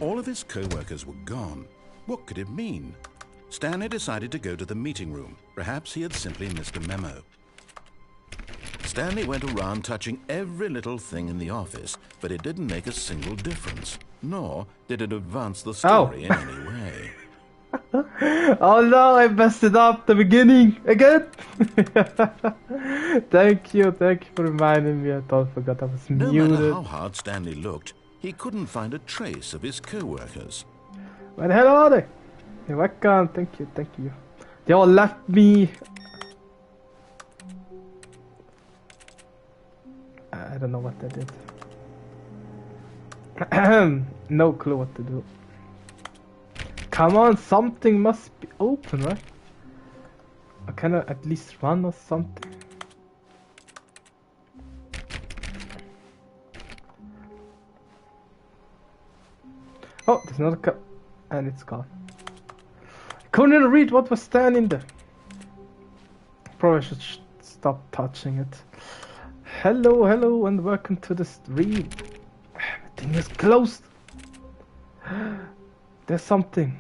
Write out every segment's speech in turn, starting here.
All of his co-workers were gone. What could it mean? Stanley decided to go to the meeting room. Perhaps he had simply missed a memo. Stanley went around touching every little thing in the office, but it didn't make a single difference, nor did it advance the story in any way. Oh no, I messed it up the beginning again. Thank you for reminding me. I totally forgot I was muted. No matter how hard Stanley looked, he couldn't find a trace of his co-workers. Where the hell are they? You're welcome. Thank you. They all left me. I don't know what they did. No clue what to do. Come on, something must be open, right? Or can I at least run or something? Oh, there's another cup. And it's gone. I couldn't even read what was standing there. Probably should stop touching it. Hello, and welcome to the stream. Everything is closed. There's something.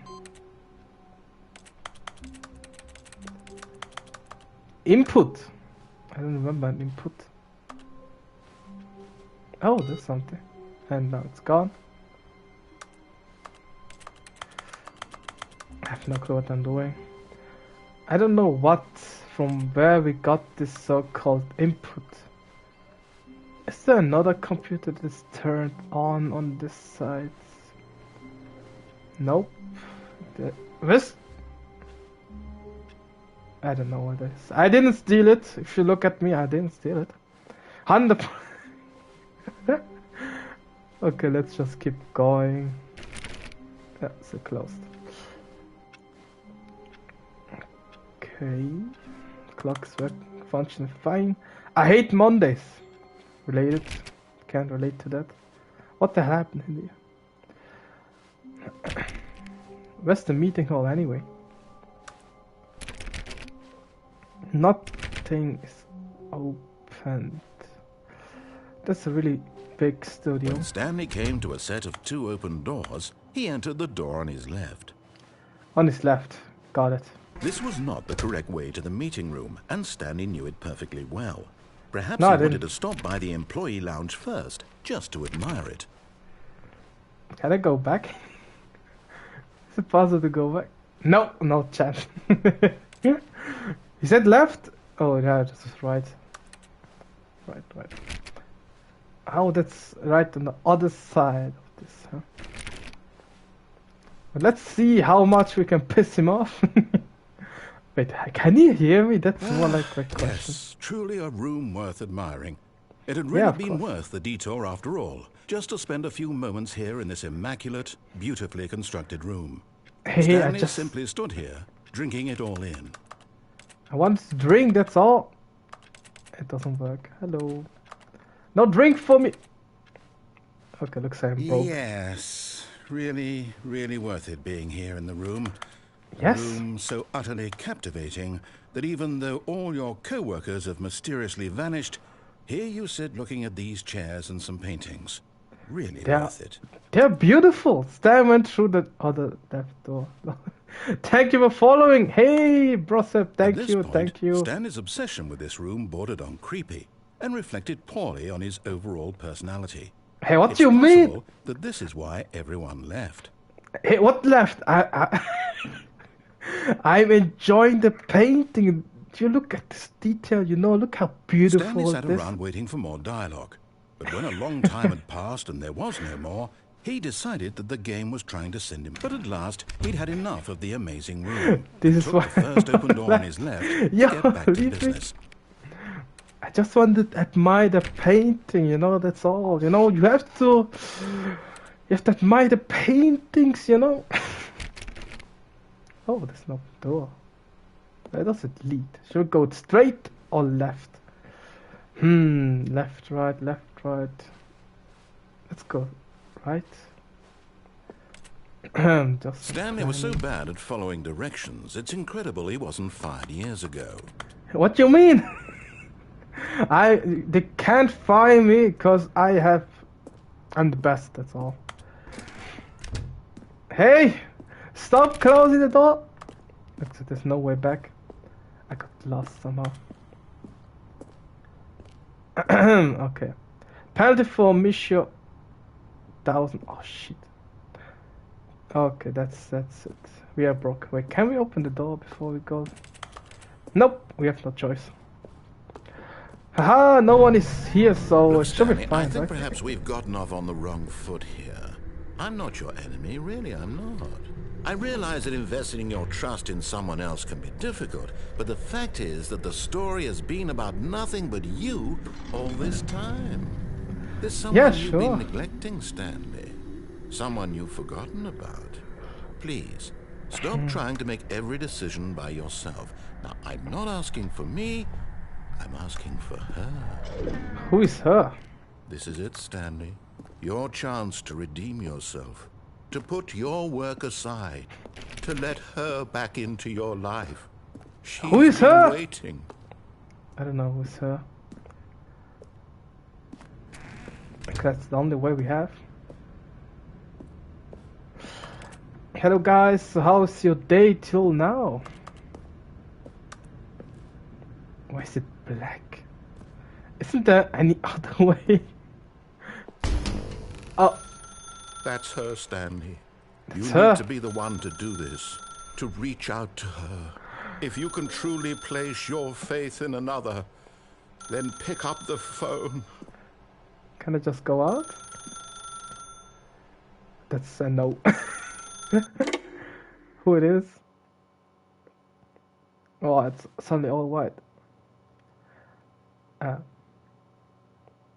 Input. I don't remember an input. Oh, there's something. And now it's gone. I have no clue what I'm doing. I don't know from where we got this so-called input. Is there another computer that's turned on this side? Nope. This? I don't know what it is. I didn't steal it. If you look at me, I didn't steal it. 100%. Okay, let's just keep going. Yeah, so closed. Okay. Clock's functioning fine. I hate Mondays. Related. Can't relate to that. What the hell happened in here? Where's the meeting hall anyway? Nothing is opened. That's a really big studio. When Stanley came to a set of 2 open doors, he entered the door on his left. On his left. Got it. This was not the correct way to the meeting room, and Stanley knew it perfectly well. Perhaps No, he I didn't. wanted to stop by the employee lounge first, just to admire it. Can I go back? Is it possible to go back? No, no chance. He said left? Oh yeah, this is right. Right. Oh, that's right on the other side of this, huh? But let's see how much we can piss him off. Wait, can he hear me? That's more like a question. Yes, truly a room worth admiring. It had really been worth the detour after all, just to spend a few moments here in this immaculate, beautifully constructed room. Hey, Stanley I just simply stood here, drinking it all in. I want to drink, that's all. It doesn't work. Hello. No drink for me. Okay, looks like I'm broke. Yes, really worth it being here in the room. Yes. A room so utterly captivating that even though all your co-workers have mysteriously vanished, here you sit looking at these chairs and some paintings. Really worth it. They're beautiful. Stan went through the other left door. Thank you for following. Hey, Brosep, thank you. Stanley's obsession with this room bordered on creepy and reflected poorly on his overall personality. Hey, what do you mean? That this is why everyone left. Hey, what left? I'm enjoying the painting. Do you look at this detail? You know, look how beautiful Stanley sat it is. around waiting for more dialogue. But when a long time had passed and there was no more, he decided that the game was trying to send him. But at last, he'd had enough of the amazing room. This is took why the first open door on his left to get back to business. I just wanted to admire the painting, you know, that's all. You know, you have You have to admire the paintings, you know. Oh, there's no door. Where does it lead? Should we go straight or left? Left, right, left, right. Let's go right. Just Stanley was so bad at following directions, it's incredible he wasn't fired years ago. What do you mean? They can't fire me because I'm the best, that's all. Hey! Stop closing the door! There's no way back. I got lost somehow. Okay. Penalty for mission 1,000. Oh shit. Okay, that's it. We are broke. Wait, can we open the door before we go? Nope, we have no choice. Haha, no one is here, so Look, it should be Stanley, fine, I think right? perhaps we've gotten off on the wrong foot here. I'm not your enemy, really, I'm not. I realize that investing your trust in someone else can be difficult, but the fact is that the story has been about nothing but you all this time. There's someone you've been neglecting, Stanley. Someone you've forgotten about. Please, stop trying to make every decision by yourself. Now, I'm not asking for me, I'm asking for her. Who is her? This is it, Stanley. Your chance to redeem yourself. To put your work aside. To let her back into your life. Who is her? Waiting. I don't know who's her. That's the only way we have. Hello guys, how's your day till now? Why is it black? Isn't there any other way? Oh. That's her, Stanley. You It's need her. to be the one to do this. To reach out to her. If you can truly place your faith in another, then pick up the phone. Can I just go out? That's a no. Who it is? Oh, it's suddenly all white. Oh,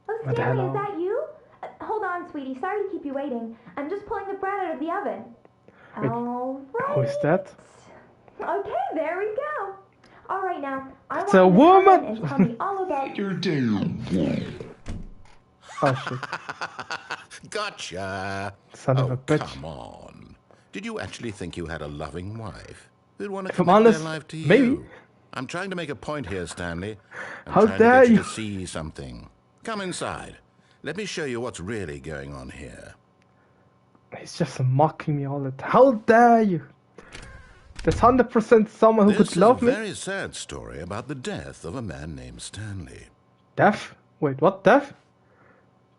What the Stanley, hell? is that you? Hold on, sweetie. Sorry to keep you waiting. I'm just pulling the bread out of the oven. Wait, All right. who is that? Okay, there we go. All right, now, I It's want a you to come woman! in and tell me all about You're down. Oh shit. Gotcha. Son of a bitch. Come on. Did you actually think you had a loving wife who'd want to If I'm commit honest, their life to you? maybe. I'm trying to make a point here, Stanley. I'm How trying dare to get you you. to see something. Come inside. Let me show you what's really going on here. He's just mocking me all the time. How dare you? There's 100% someone who This could is a love me. very sad story about the death of a man named Stanley. Death? Wait, what death?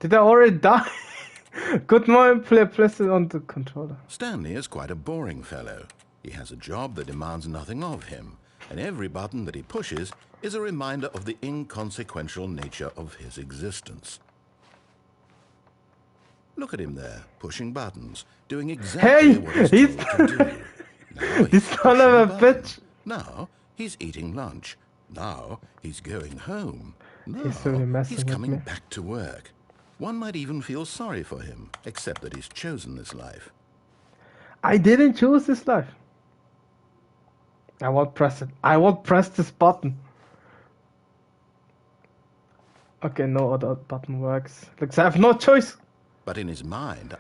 Did I already die? Good morning, place it on the controller. Stanley is quite a boring fellow. He has a job that demands nothing of him, and every button that he pushes is a reminder of the inconsequential nature of his existence. Look at him there, pushing buttons, doing exactly Hey, what he's he's- told to do. Now This he's son of a pushing buttons. bitch. Now he's eating lunch. Now he's going home. Now He's really messing he's with coming me. back to work. One might even feel sorry for him, except that he's chosen this life. I didn't choose this life. I won't press it. I won't press this button. Okay, no other button works. Looks I have no choice. But in his mind,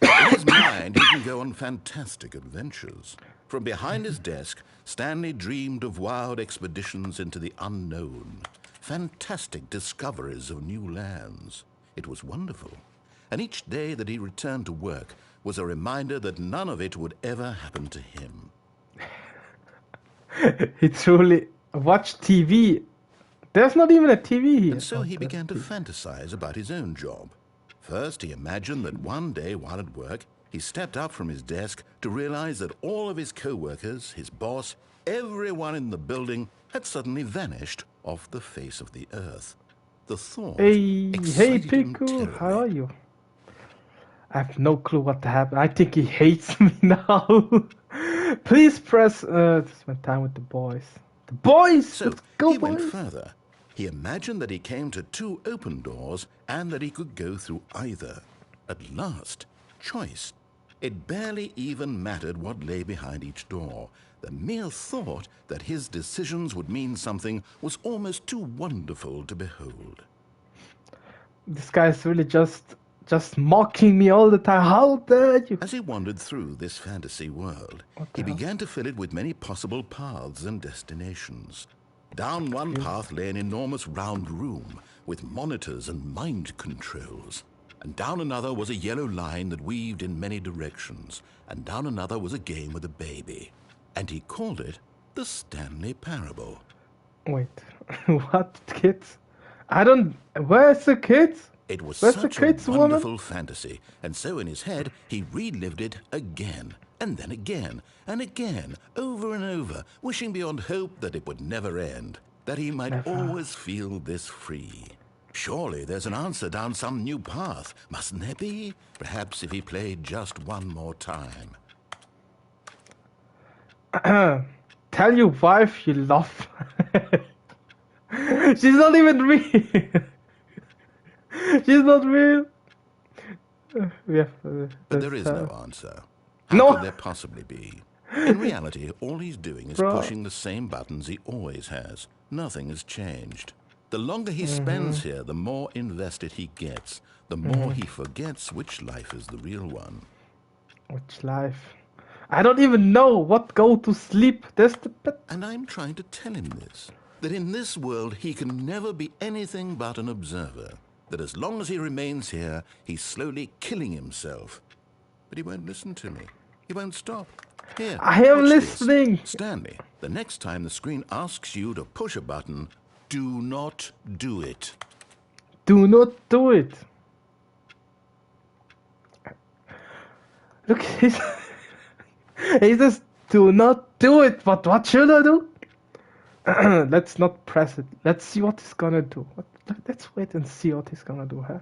in his mind, he can go on fantastic adventures. From behind his desk, Stanley dreamed of wild expeditions into the unknown, fantastic discoveries of new lands. It was wonderful. And each day that he returned to work was a reminder that none of it would ever happen to him. He truly watched TV. There's not even a TV here. And so he began to fantasize about his own job. First, he imagined that one day while at work, he stepped up from his desk to realize that all of his co-workers, his boss, everyone in the building had suddenly vanished off the face of the earth. The thought Hey, excited him Piku, terribly. how are you? I have no clue what happened. I think he hates me now. Please press. Spend time with the boys. The boys. So Let's go, he boys. went further. He imagined that he came to two open doors and that he could go through either. At last, choice. It barely even mattered what lay behind each door. The mere thought that his decisions would mean something was almost too wonderful to behold. This guy's really just mocking me all the time. How dare you? As he wandered through this fantasy world, he began to fill it with many possible paths and destinations. Down one path lay an enormous round room with monitors and mind controls. And down another was a yellow line that weaved in many directions. And down another was a game with a baby. And he called it the Stanley Parable. Wait, what kids? I don't... Where's the kids? It was Where's such the kids, a wonderful woman? fantasy, and so in his head he relived it again, and then again, and again, over and over, wishing beyond hope that it would never end, that he might always feel this free. Surely there's an answer down some new path, mustn't there be? Perhaps if he played just one more time. Tell your wife you love. She's not even real. She's not real. But there is no answer. No. How could there possibly be? In reality, all he's doing is pushing the same buttons he always has. Nothing has changed. The longer he spends here, the more invested he gets. The more he forgets which life is the real one. Which life? I don't even know what go to sleep. There's the bed. And I'm trying to tell him this. That in this world he can never be anything but an observer. That as long as he remains here, he's slowly killing himself. But he won't listen to me. He won't stop. Here, I am watch listening. this. Stanley, the next time the screen asks you to push a button, do not do it. Do not do it. Look, he says, do not do it. But what should I do? Let's not press it. Let's see what he's gonna do. Let's wait and see what he's gonna do, huh?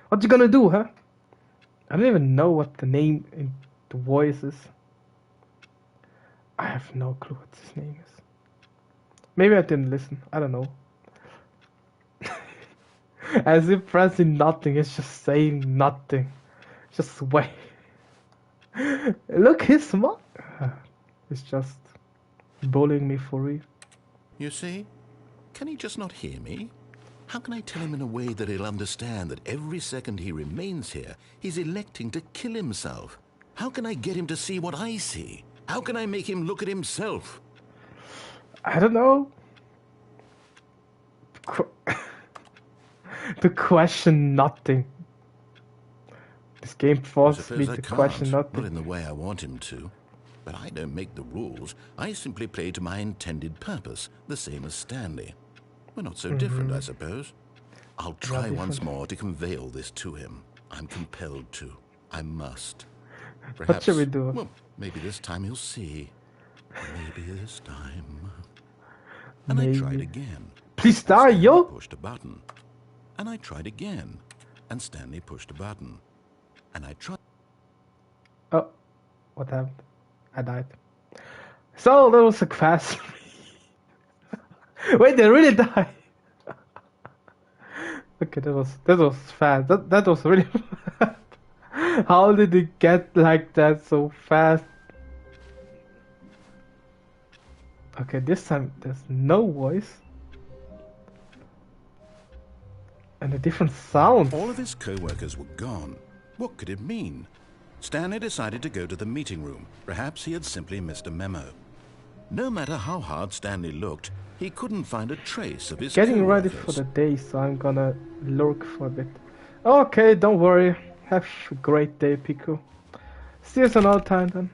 What you gonna do, huh? I don't even know what the name in the voice is. I have no clue what his name is. Maybe I didn't listen. I don't know. As if pressing nothing, it's just saying nothing. Just wait. Look, he's smart. He's just bullying me for real. You see? Can he just not hear me? How can I tell him in a way that he'll understand that every second he remains here, he's electing to kill himself? How can I get him to see what I see? How can I make him look at himself? I don't know. To question nothing. This game forces me to question nothing. Not in the way I want him to. But I don't make the rules. I simply play to my intended purpose, the same as Stanley. We're not so different, I suppose. I'll try once more to convey all this to him. I'm compelled to. I must. Perhaps, what should we do? Well, maybe this time he'll see. Maybe this time. And Maybe. I tried again. Please die, Stanley yo! pushed a button. And I tried again. And Stanley pushed a button. And I tried. Oh, what happened? I died. So that was a fast. Wait, they really died. Okay, that was fast. That was really fast. How did it get like that so fast? Okay, this time there's no voice. And a different sound. All of his co-workers were gone. What could it mean? Stanley decided to go to the meeting room. Perhaps he had simply missed a memo. No matter how hard Stanley looked, he couldn't find a trace of his Getting ready co-workers. for the day, so I'm gonna lurk for a bit. Okay, don't worry. Have a great day, Pico. See you some other time then.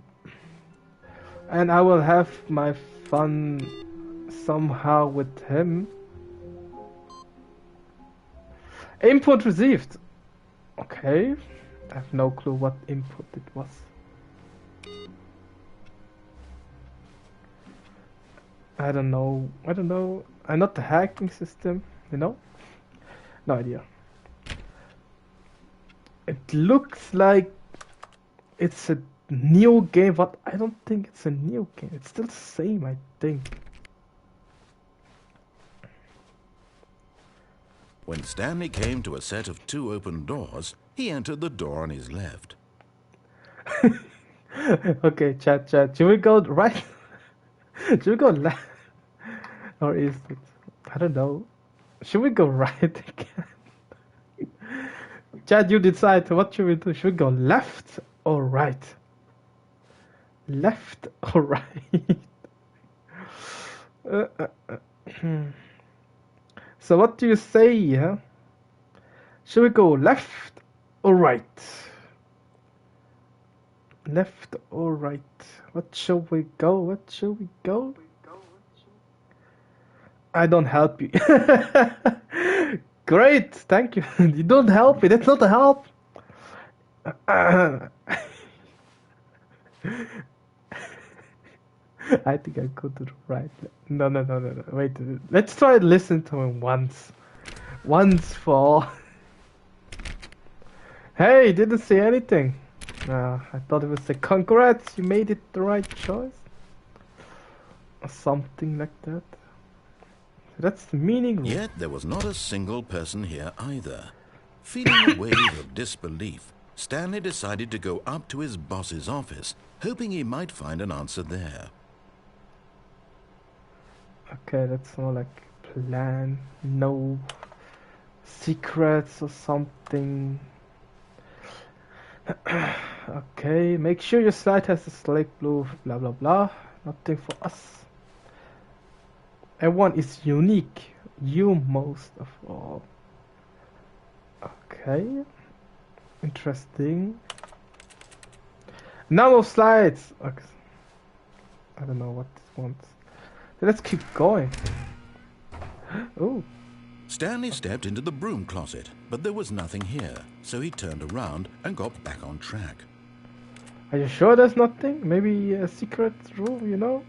And I will have my fun somehow with him. Input received. Okay. I have no clue what input it was. I don't know. I'm not the hacking system, you know? No idea. It looks like it's a new game, but I don't think it's a new game. It's still the same, I think. When Stanley came to a set of 2 open doors, he entered the door on his left. Okay, chat. Should we go right? Should we go left? Or is it? I don't know. Should we go right again? Chat, you decide. What should we do? Should we go left or right? Left or right? Uh, uh, uh. So what do you say? Yeah? Should we go left or right? Left or right? What should we go? What should we go? I don't help you. Great, thank you. You don't help me. That's not a help. I think I go to the right. No. Wait. Let's try and listen to him once. Once for all. Hey, didn't say anything. I thought it was a congrats. You made it the right choice. Or something like that. That's the meaning. Yet there was not a single person here either. Feeling a wave of disbelief, Stanley decided to go up to his boss's office, hoping he might find an answer there. Okay, that's more like plan. No secrets or something. Okay, make sure your slide has a slate blue, blah blah blah. Nothing for us. Everyone is unique. You most of all. Okay. Interesting. Number of slides. Okay. I don't know what this wants. Let's keep going. Oh. Stanley stepped into the broom closet, but there was nothing here, so he turned around and got back on track. Are you sure there's nothing? Maybe a secret room, you know?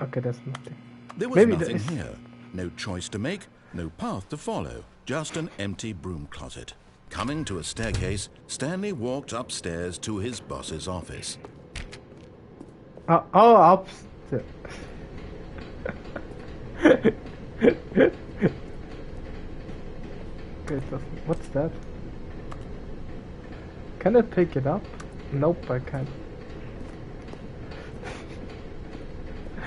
Okay, there's nothing. There was nothing here. No choice to make, no path to follow, just an empty broom closet. Coming to a staircase, Stanley walked upstairs to his boss's office. Upstairs. Okay, what's that? Can I pick it up? Nope, I can't.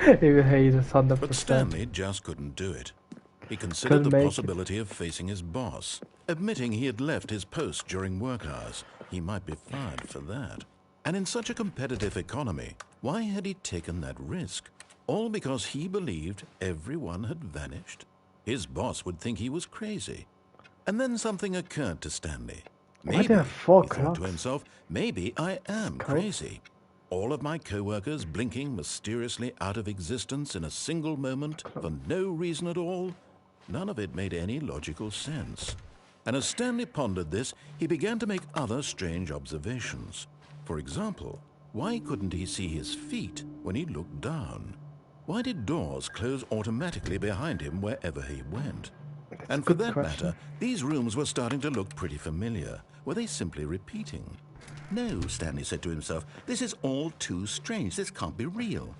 But Stanley just couldn't do it. He considered the possibility of facing his boss, admitting he had left his post during work hours. He might be fired for that. And in such a competitive economy, why had he taken that risk? All because he believed everyone had vanished? His boss would think he was crazy. And then something occurred to Stanley. Maybe, he thought to himself, maybe I am crazy. All of my co-workers blinking mysteriously out of existence in a single moment for no reason at all? None of it made any logical sense. And as Stanley pondered this, he began to make other strange observations. For example, why couldn't he see his feet when he looked down? Why did doors close automatically behind him wherever he went? And for that matter, these rooms were starting to look pretty familiar. Were they simply repeating? No, Stanley said to himself, this is all too strange. This can't be real.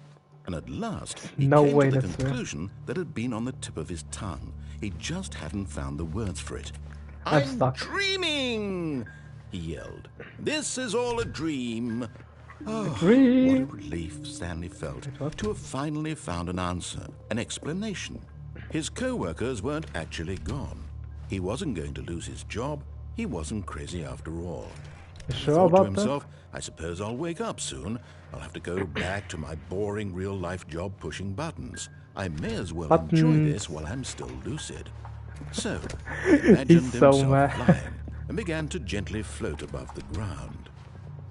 And at last, he came to the conclusion that had been on the tip of his tongue. He just hadn't found the words for it. I'm dreaming, he yelled. This is all a dream. Oh, what a relief Stanley felt to have finally found an answer, an explanation. His co-workers weren't actually gone. He wasn't going to lose his job. He wasn't crazy after all. He thought to himself, I suppose I'll wake up soon. I'll have to go back to my boring real-life job pushing buttons. I may as well enjoy this while I'm still lucid. So, he imagined himself flying and began to gently float above the ground.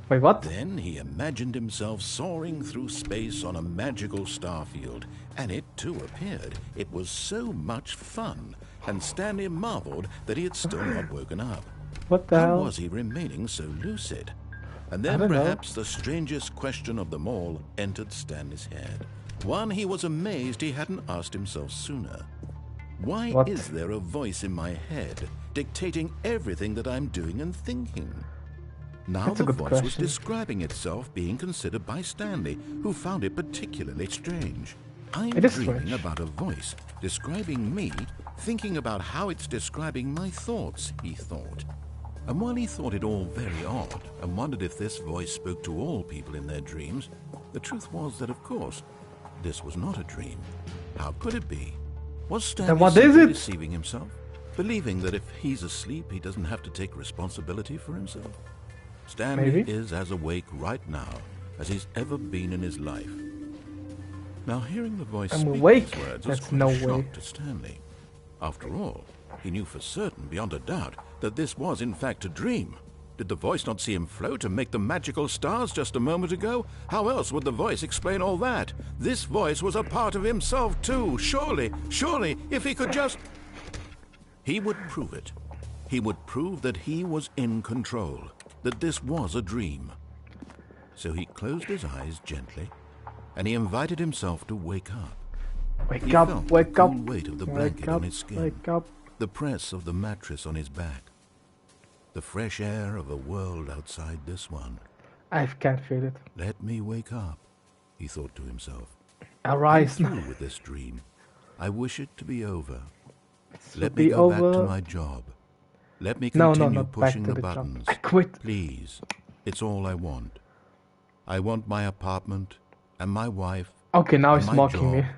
Wait, what? Then he imagined himself soaring through space on a magical starfield, and it too appeared. It was so much fun, and Stanley marveled that he had still not woken up. What the hell? How was he remaining so lucid? And then perhaps the strangest question of them all entered Stanley's head. One he was amazed he hadn't asked himself sooner. Why is there a voice in my head dictating everything that I'm doing and thinking? Now the voice was describing itself being considered by Stanley, who found it particularly strange. I'm dreaming about a voice describing me, thinking about how it's describing my thoughts, he thought. And while he thought it all very odd and wondered if this voice spoke to all people in their dreams, the truth was that, of course, this was not a dream. How could it be? Was Stanley what is it? deceiving himself? Believing that if he's asleep, he doesn't have to take responsibility for himself? Stanley Maybe. is as awake right now as he's ever been in his life. Now, hearing the voice I'm speak awake. these words That's was quite no a shock way. to Stanley. After all, he knew for certain, beyond a doubt, that this was in fact a dream. Did the voice not see him float and make the magical stars just a moment ago? How else would the voice explain all that? This voice was a part of himself too. Surely, if he could just... He would prove it. He would prove that he was in control, that this was a dream. So he closed his eyes gently, and he invited himself to wake up. Wake He up, felt wake the up. cool weight of the Wake blanket up, on his skin, wake up. the press of the mattress on his back, the fresh air of a world outside this one. I can't feel it. Let me wake up, he thought to himself. Arise. I'm through with this dream. I wish it to be over. Let be me go over. back to my job. Let me No, continue not back pushing to the the job. buttons. I quit. Please. It's all I want. I want my apartment and my wife. Okay, now and he's my mocking me. job.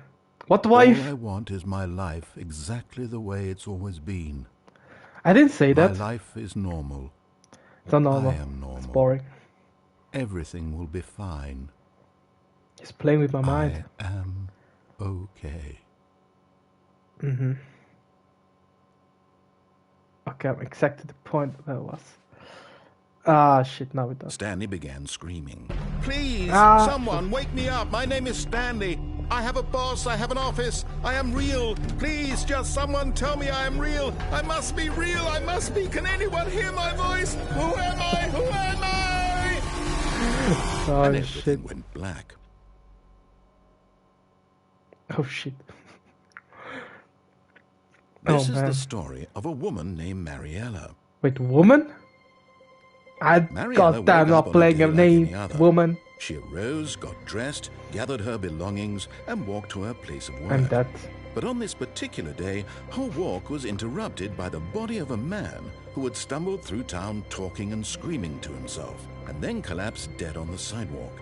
What All wife? I want is my life exactly the way it's always been. I didn't say My that. life is normal. It's not normal. I am normal. It's boring. Everything will be fine. He's playing with my mind. I am okay. Mm-hmm. Okay, I'm exactly the point that was. Ah, shit, now it does. Stanley began screaming. Please, Ah. someone, wake me up. My name is Stanley. I have a boss. I have an office. I am real. Please, just someone tell me I am real. I must be real. I must be. Can anyone hear my voice? Who am I? Who am I? Oh, And shit. everything went black. Oh, shit. This Oh, is man. the story of a woman named Mariella. Wait, woman? I Mariella goddamn woke up not on a playing day a like name, any other. woman. She arose, got dressed, gathered her belongings, and walked to her place of work. And that. But on this particular day, her walk was interrupted by the body of a man who had stumbled through town talking and screaming to himself, and then collapsed dead on the sidewalk.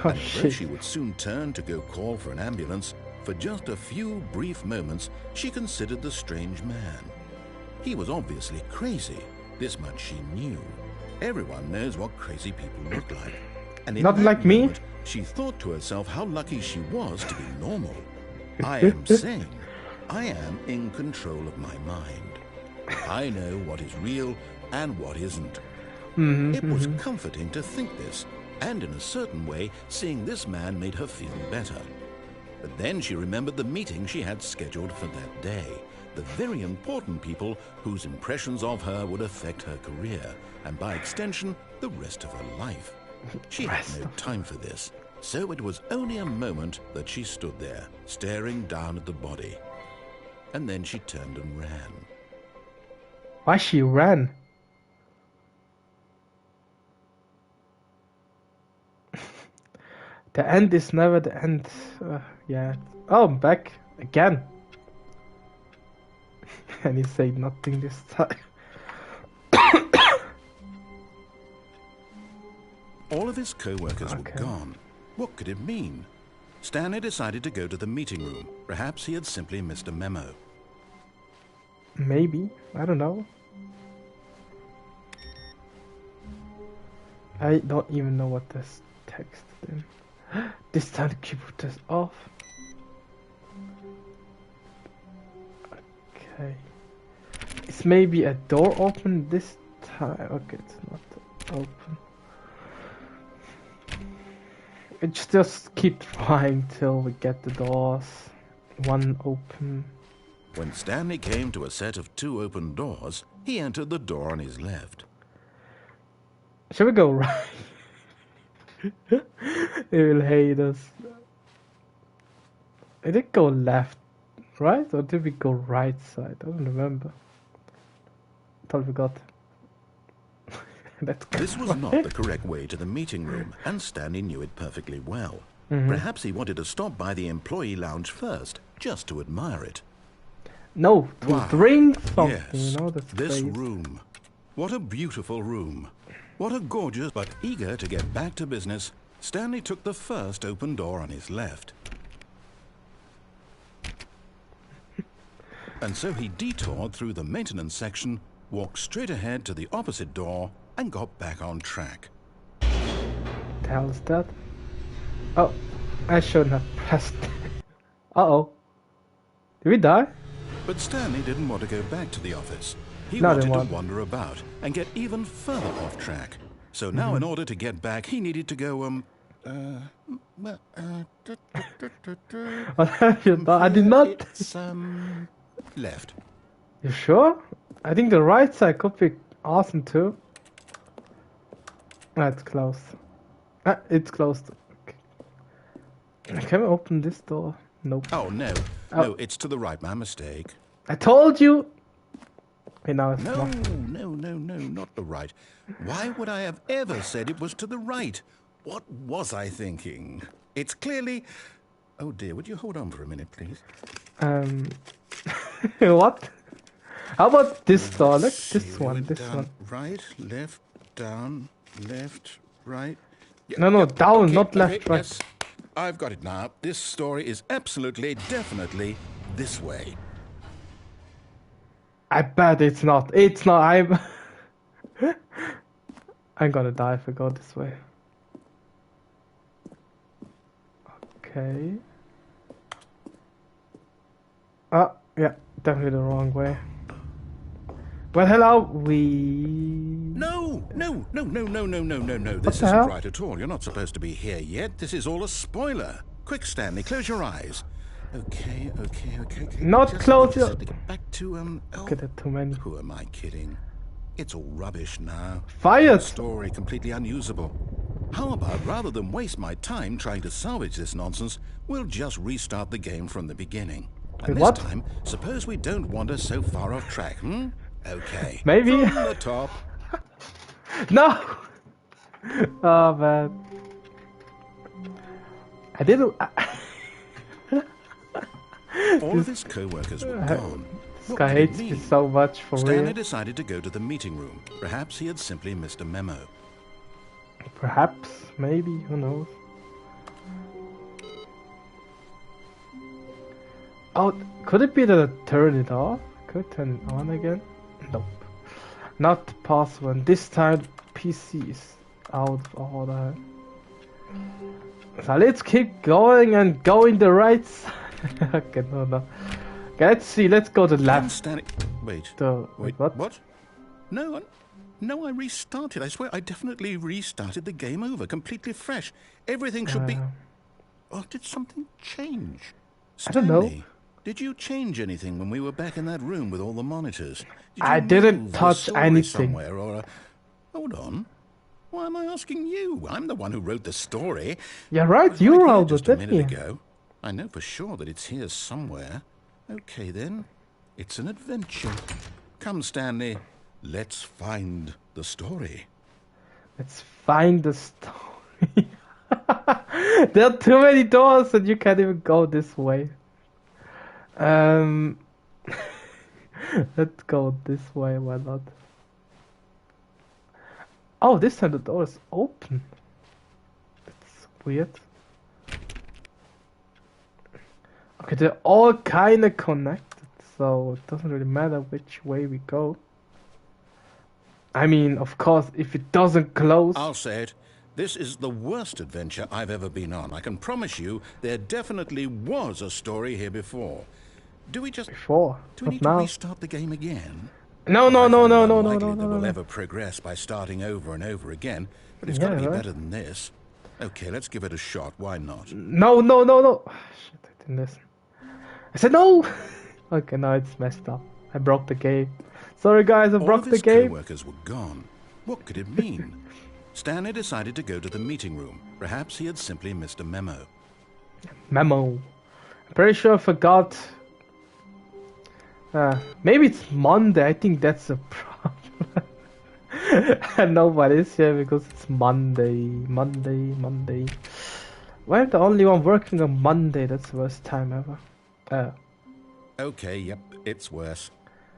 Oh, And although shit. she would soon turn to go call for an ambulance, for just a few brief moments, she considered the strange man. He was obviously crazy. This much she knew. Everyone knows what crazy people look like. And in Not that like me. moment, she thought to herself how lucky she was to be normal. I am sane. I am in control of my mind. I know what is real and what isn't. It was comforting to think this, and in a certain way, seeing this man made her feel better. But then she remembered the meeting she had scheduled for that day, the very important people whose impressions of her would affect her career, and by extension, the rest of her life. She had no time for this, so it was only a moment that she stood there, staring down at the body. And then she turned and ran. Why she ran? The end is never the end. Yeah. Oh, I'm back again. And he said nothing this time. All of his co-workers were Okay. gone. What could it mean? Stanley decided to go to the meeting room. Perhaps he had simply missed a memo. Maybe. I don't know. I don't even know what this text is. This time the keyboard is off. Okay. Is maybe a door open this time? Okay, it's not open. It's just keep trying till we get the doors. One open. When Stanley came to a set of 2 open doors, he entered the door on his left. Should we go right? They will hate us. Did it go left, right? Or did we go right side? I don't remember. Totally forgot. That's This was not the correct way to the meeting room, and Stanley knew it perfectly well. Perhaps he wanted to stop by the employee lounge first, just to admire it. No, to Wow. drink something, Yes, you know, that's this crazy. room. What a beautiful room. What a gorgeous... But eager to get back to business, Stanley took the first open door on his left. And so he detoured through the maintenance section, walked straight ahead to the opposite door, and got back on track. What the hell is that? Oh, I shouldn't have pressed. Uh-oh. Did we die? But Stanley didn't want to go back to the office. He No, wanted to wander about and get even further off track. So now in order to get back, he needed to go, What have you done? I did not. It's, left. You sure? I think the right side could be awesome too. It's closed. It's closed. Okay. Can we open this door? Nope. Oh, no. Oh. No, it's to the right. My mistake. I told you! Okay, now it's No, not. no, not the right. Why would I have ever said it was to the right? What was I thinking? It's clearly... Oh dear, would you hold on for a minute, please? What? How about this door? Look, See, this we one, went this down, one. Right, left, down, left, right. No, down, okay, not left, okay, right. Yes, I've got it now. This story is absolutely, definitely this way. I bet it's not. It's not. I'm gonna die if I go this way. Okay. Oh, yeah, definitely the wrong way. Well, hello, No. This the isn't hell? right at all. You're not supposed to be here yet. This is all a spoiler. Quick, Stanley, close your eyes. Okay. Not close your- Get back to, Okay, there are too many. Who am I kidding? It's all rubbish now. Fired! The story completely unusable. How about, rather than waste my time trying to salvage this nonsense, we'll just restart the game from the beginning. And What? this time, suppose we don't wander so far off track, Okay. Maybe. From the top. No! Oh, man. I didn't... All of his co-workers were gone. This What guy could it hates me mean? so much for Stanley real. decided to go to the meeting room. Perhaps he had simply missed a memo. Perhaps, maybe, who knows. Oh, could it be that I turn it off? Could I turn it on again? Nope. Not possible. And this time PC is out of order. So let's keep going and go in the right side. Okay, no. Okay, let's see, let's go to And left. Stanley... Wait. Wait, what? No, I restarted. I swear, I definitely restarted the game over, completely fresh. Everything should be... Oh, did something change? I don't know. Stanley, did you change anything when we were back in that room with all the monitors? Did I you didn't move the touch story anything. Somewhere or hold on. Why am I asking you? I'm the one who wrote the story. You're right, It you was right here wrote it, just a didn't minute you? ago. I know for sure that it's here somewhere. Okay, then. It's an adventure. Come, Stanley. Let's find the story. Let's find the story. There are too many doors and you can't even go this way. Let's go this way, why not? Oh, this time the door is open. That's weird. Okay, they're all kinda connected, so it doesn't really matter which way we go. I mean, of course, if it doesn't close... I'll say it. This is the worst adventure I've ever been on. I can promise you there definitely was a story here before. Do we just... Before, Do we not need now. to restart the game again? No, I find it no, unlikely that we'll ever progress by starting over and over again, but it's got to Yeah, be right. better than this. Okay, let's give it a shot. Why not? No. Ah, shit, I didn't listen. I said no! Okay, now it's messed up. I broke the game. Sorry guys, I All broke of the his game. co-workers were gone. What could it mean? Stanley decided to go to the meeting room. Perhaps he had simply missed a memo. Memo. I'm pretty sure I forgot. Maybe it's Monday. I think that's a problem. And nobody's here because it's Monday. Monday. Why am the only one working on Monday? That's the worst time ever. Okay, yep, it's worse.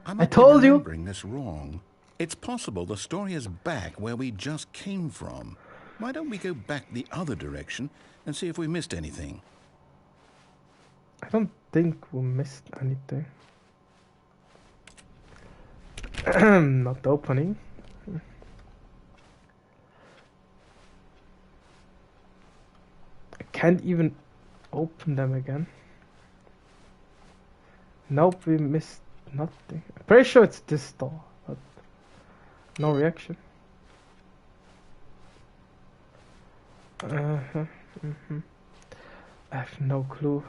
I told you. Bring this wrong. It's possible the story is back where we just came from. Why don't we go back the other direction and see if we missed anything? I don't think we missed anything. Not opening. I can't even open them again. Nope, we missed nothing. I'm pretty sure it's this door, but no reaction. I have no clue.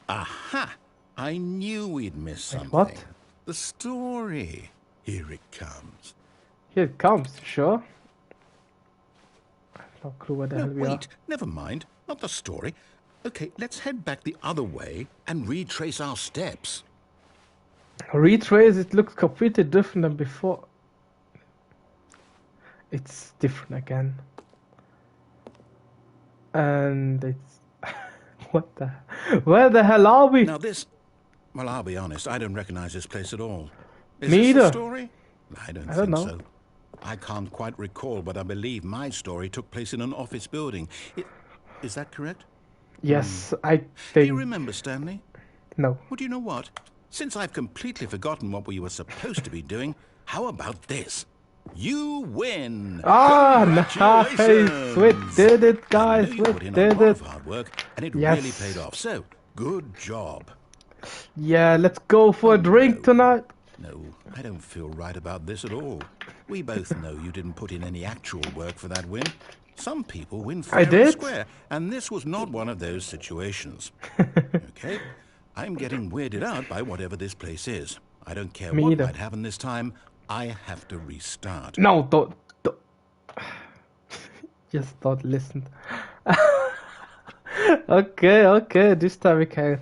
Aha! I knew we'd miss something. What? The story. Here it comes. Here it comes, sure. I have no clue where the No, hell we are. wait. Never mind. Not the story. Okay, let's head back the other way and retrace our steps. Retrace, it looks completely different than before. It's different again. And it's... Where the hell are we? Now this... Well, I'll be honest, I don't recognize this place at all. Is Me this either. the story? I don't think know. so. I can't quite recall, but I believe my story took place in an office building. Is that correct? Yes, I Do think... you remember, Stanley? No. Well, do you know what? Since I've completely forgotten what we were supposed to be doing, how about this? You win! Ah, nice! Congratulations! We did it, guys! I know you We put in a did lot it! of hard work, and it Yes. really paid off. So, good job. Yeah, let's go for a drink tonight! No, I don't feel right about this at all. We both know you didn't put in any actual work for that win. Some people win fair and did. square, and this was not one of those situations. Okay? I'm getting weirded out by whatever this place is. I don't care Me what either. might happen this time. I have to restart. No, don't... Just don't listen. Okay, this time we can...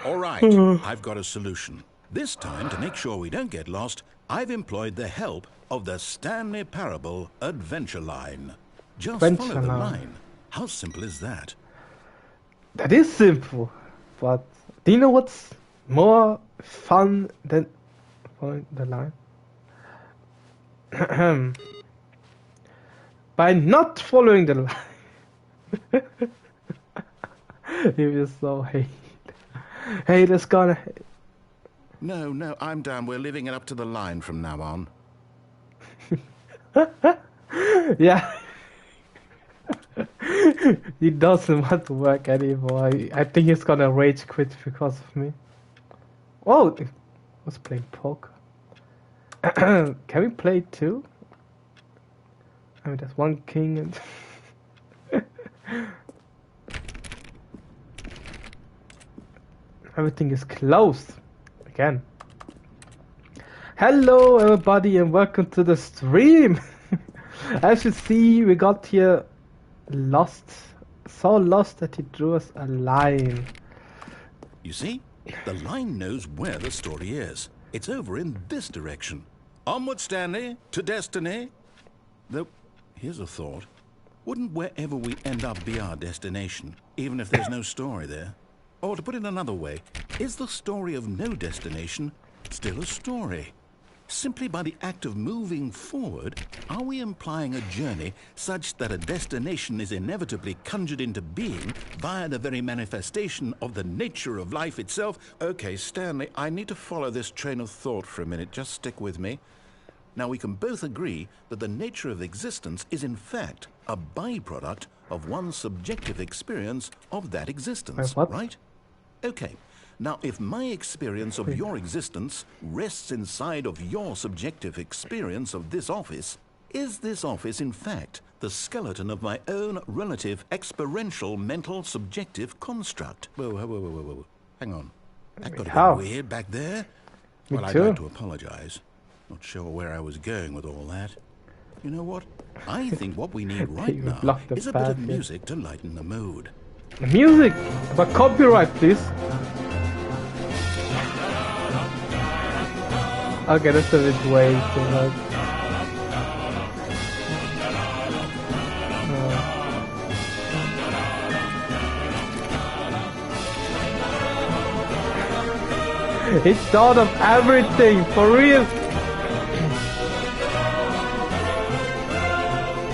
All right, I've got a solution. This time, to make sure we don't get lost, I've employed the help of the Stanley Parable Adventure Line. Just Adventure follow the line. line. How simple is that? That is simple, but do you know what's more fun than following the line? By not following the line. You will so hate. Haters gonna hate. No, I'm down. We're leaving it up to the line from now on. Yeah. He doesn't want to work anymore. I think he's gonna rage quit because of me. Oh, he was playing poker. Can we play two? I mean, there's one king and... Everything is closed. Again. Hello everybody and welcome to the stream. As you see, we got here lost. So lost that he drew us a line. You see, the line knows where the story is. It's over in this direction. Onward, Stanley, to destiny. Though, here's a thought. Wouldn't wherever we end up be our destination, even if there's no story there? Or to put it another way, is the story of no destination still a story? Simply by the act of moving forward, are we implying a journey such that a destination is inevitably conjured into being via the very manifestation of the nature of life itself? Okay, Stanley, I need to follow this train of thought for a minute. Just stick with me. Now, we can both agree that the nature of existence is in fact a byproduct of one's subjective experience of that existence, What? right? Okay. Now, if my experience of your existence rests inside of your subjective experience of this office, is this office, in fact, the skeleton of my own relative experiential mental subjective construct? Whoa. Hang on. That got a How? bit weird back there. Me Well, I'd too. like to apologize. Not sure where I was going with all that. You know what? I think what we need right You now blocked the is a bit of path, yeah. music to lighten the mood. Music! But copyright, please. Okay, that's a bit way too much. He thought of everything, for real.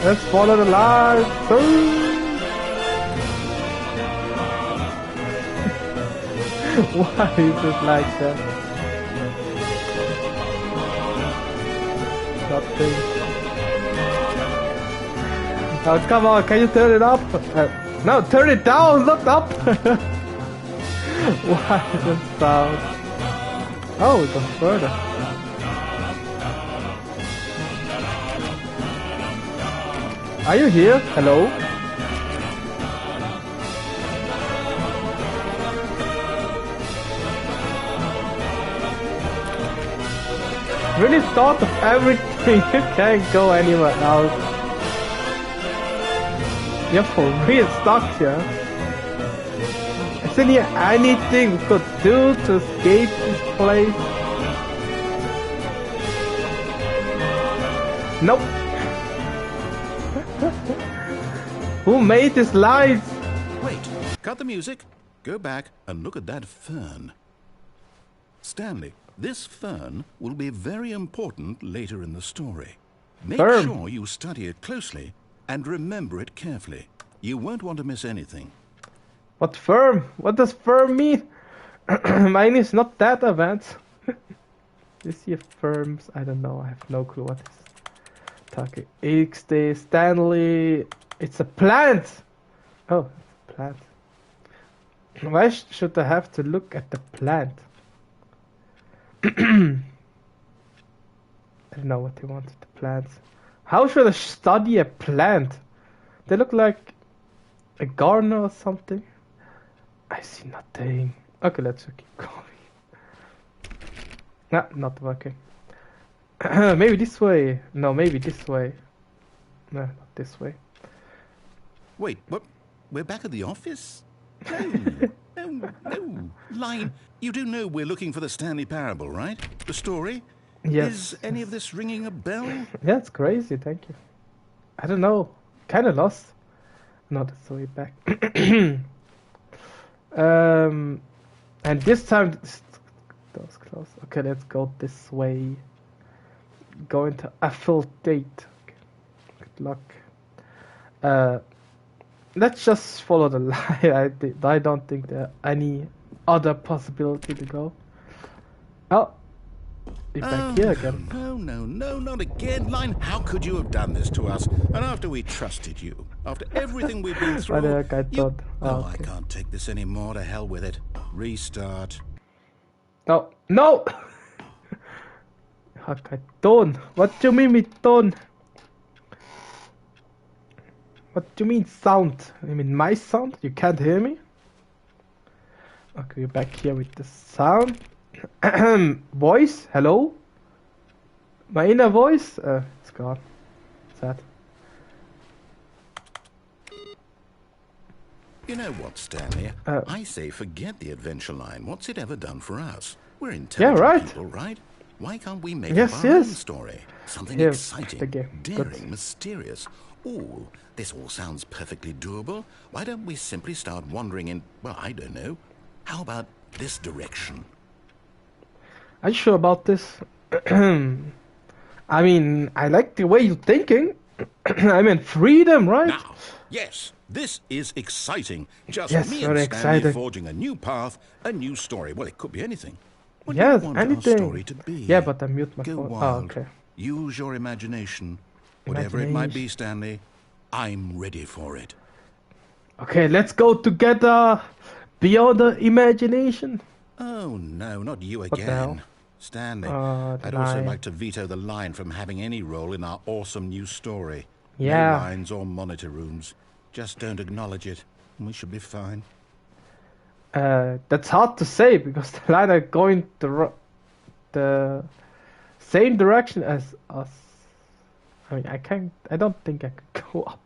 Let's follow the line. Why is it like that? Nothing. Oh, come on, can you turn it up? No, turn it down, not up! Why is it sound? Oh, it goes further. Are you here? Hello? Really thought of everything, you can't go anywhere else. You're for real stuck here. Isn't there anything we could do to escape this place? Nope. Who made these lights? Wait, cut the music, go back and look at that fern. Stanley, this fern will be very important later in the story. Make sure you study it closely and remember it carefully. You won't want to miss anything. What firm? What does firm mean? Mine is not that advanced. This here firms, I don't know, I have no clue what is. Talking XD, Stanley, it's a plant! Oh, it's a plant. Why should I have to look at the plant? I don't know what they wanted, the plants. How should I study a plant? They look like a gardener or something. I see nothing. Okay, let's keep going. Nah, not working. Maybe this way. No, maybe this way. No, not this way. Wait, what? We're back at the office? No. Line, you do know we're looking for the Stanley Parable, right? The story? Yes. Is any of this ringing a bell? Yeah, it's crazy, thank you. I don't know. Kinda lost. No, that's the way back. And this time that was close. Okay, let's go this way. Going to affiliate. Okay. Good luck. Let's just follow the line. I don't think there are any other possibility to go. Oh, you're back here again. No, not again. Line, how could you have done this to us? And after we trusted you, after everything we've been through, I thought. No, Okay. I can't take this anymore. To hell with it. Restart. No! Hakaton. What do you mean with tone? What do you mean sound? You mean my sound? You can't hear me? Okay, we're back here with the sound. Voice? Hello? My inner voice? It's gone. Sad. You know what, Stanley? I say forget the adventure line. What's it ever done for us? We're intelligent people, right? Why can't we make up our own story? Something exciting, daring, mysterious. Ooh, this all sounds perfectly doable. Why don't we simply start wandering in, well, I don't know. How about this direction? Are you sure about this? I mean, I like the way you're thinking. I mean, freedom, right? Now, yes, this is exciting. Just Yes, me very and Stanley exciting. forging a new path, a new story. Well, it could be anything. What do Yes, you want anything. our story to be? Yeah, but I mute my Go phone. wild. Oh, okay. Use your imagination. Whatever it might be, Stanley, I'm ready for it. Okay, let's go together beyond the imagination. Oh, no, not you the hell? again. Stanley, The I'd also line. like to veto the line from having any role in our awesome new story. Yeah. No lines or monitor rooms. Just don't acknowledge it, and we should be fine. That's hard to say because the line are going the same direction as us. I mean, I don't think I could go up.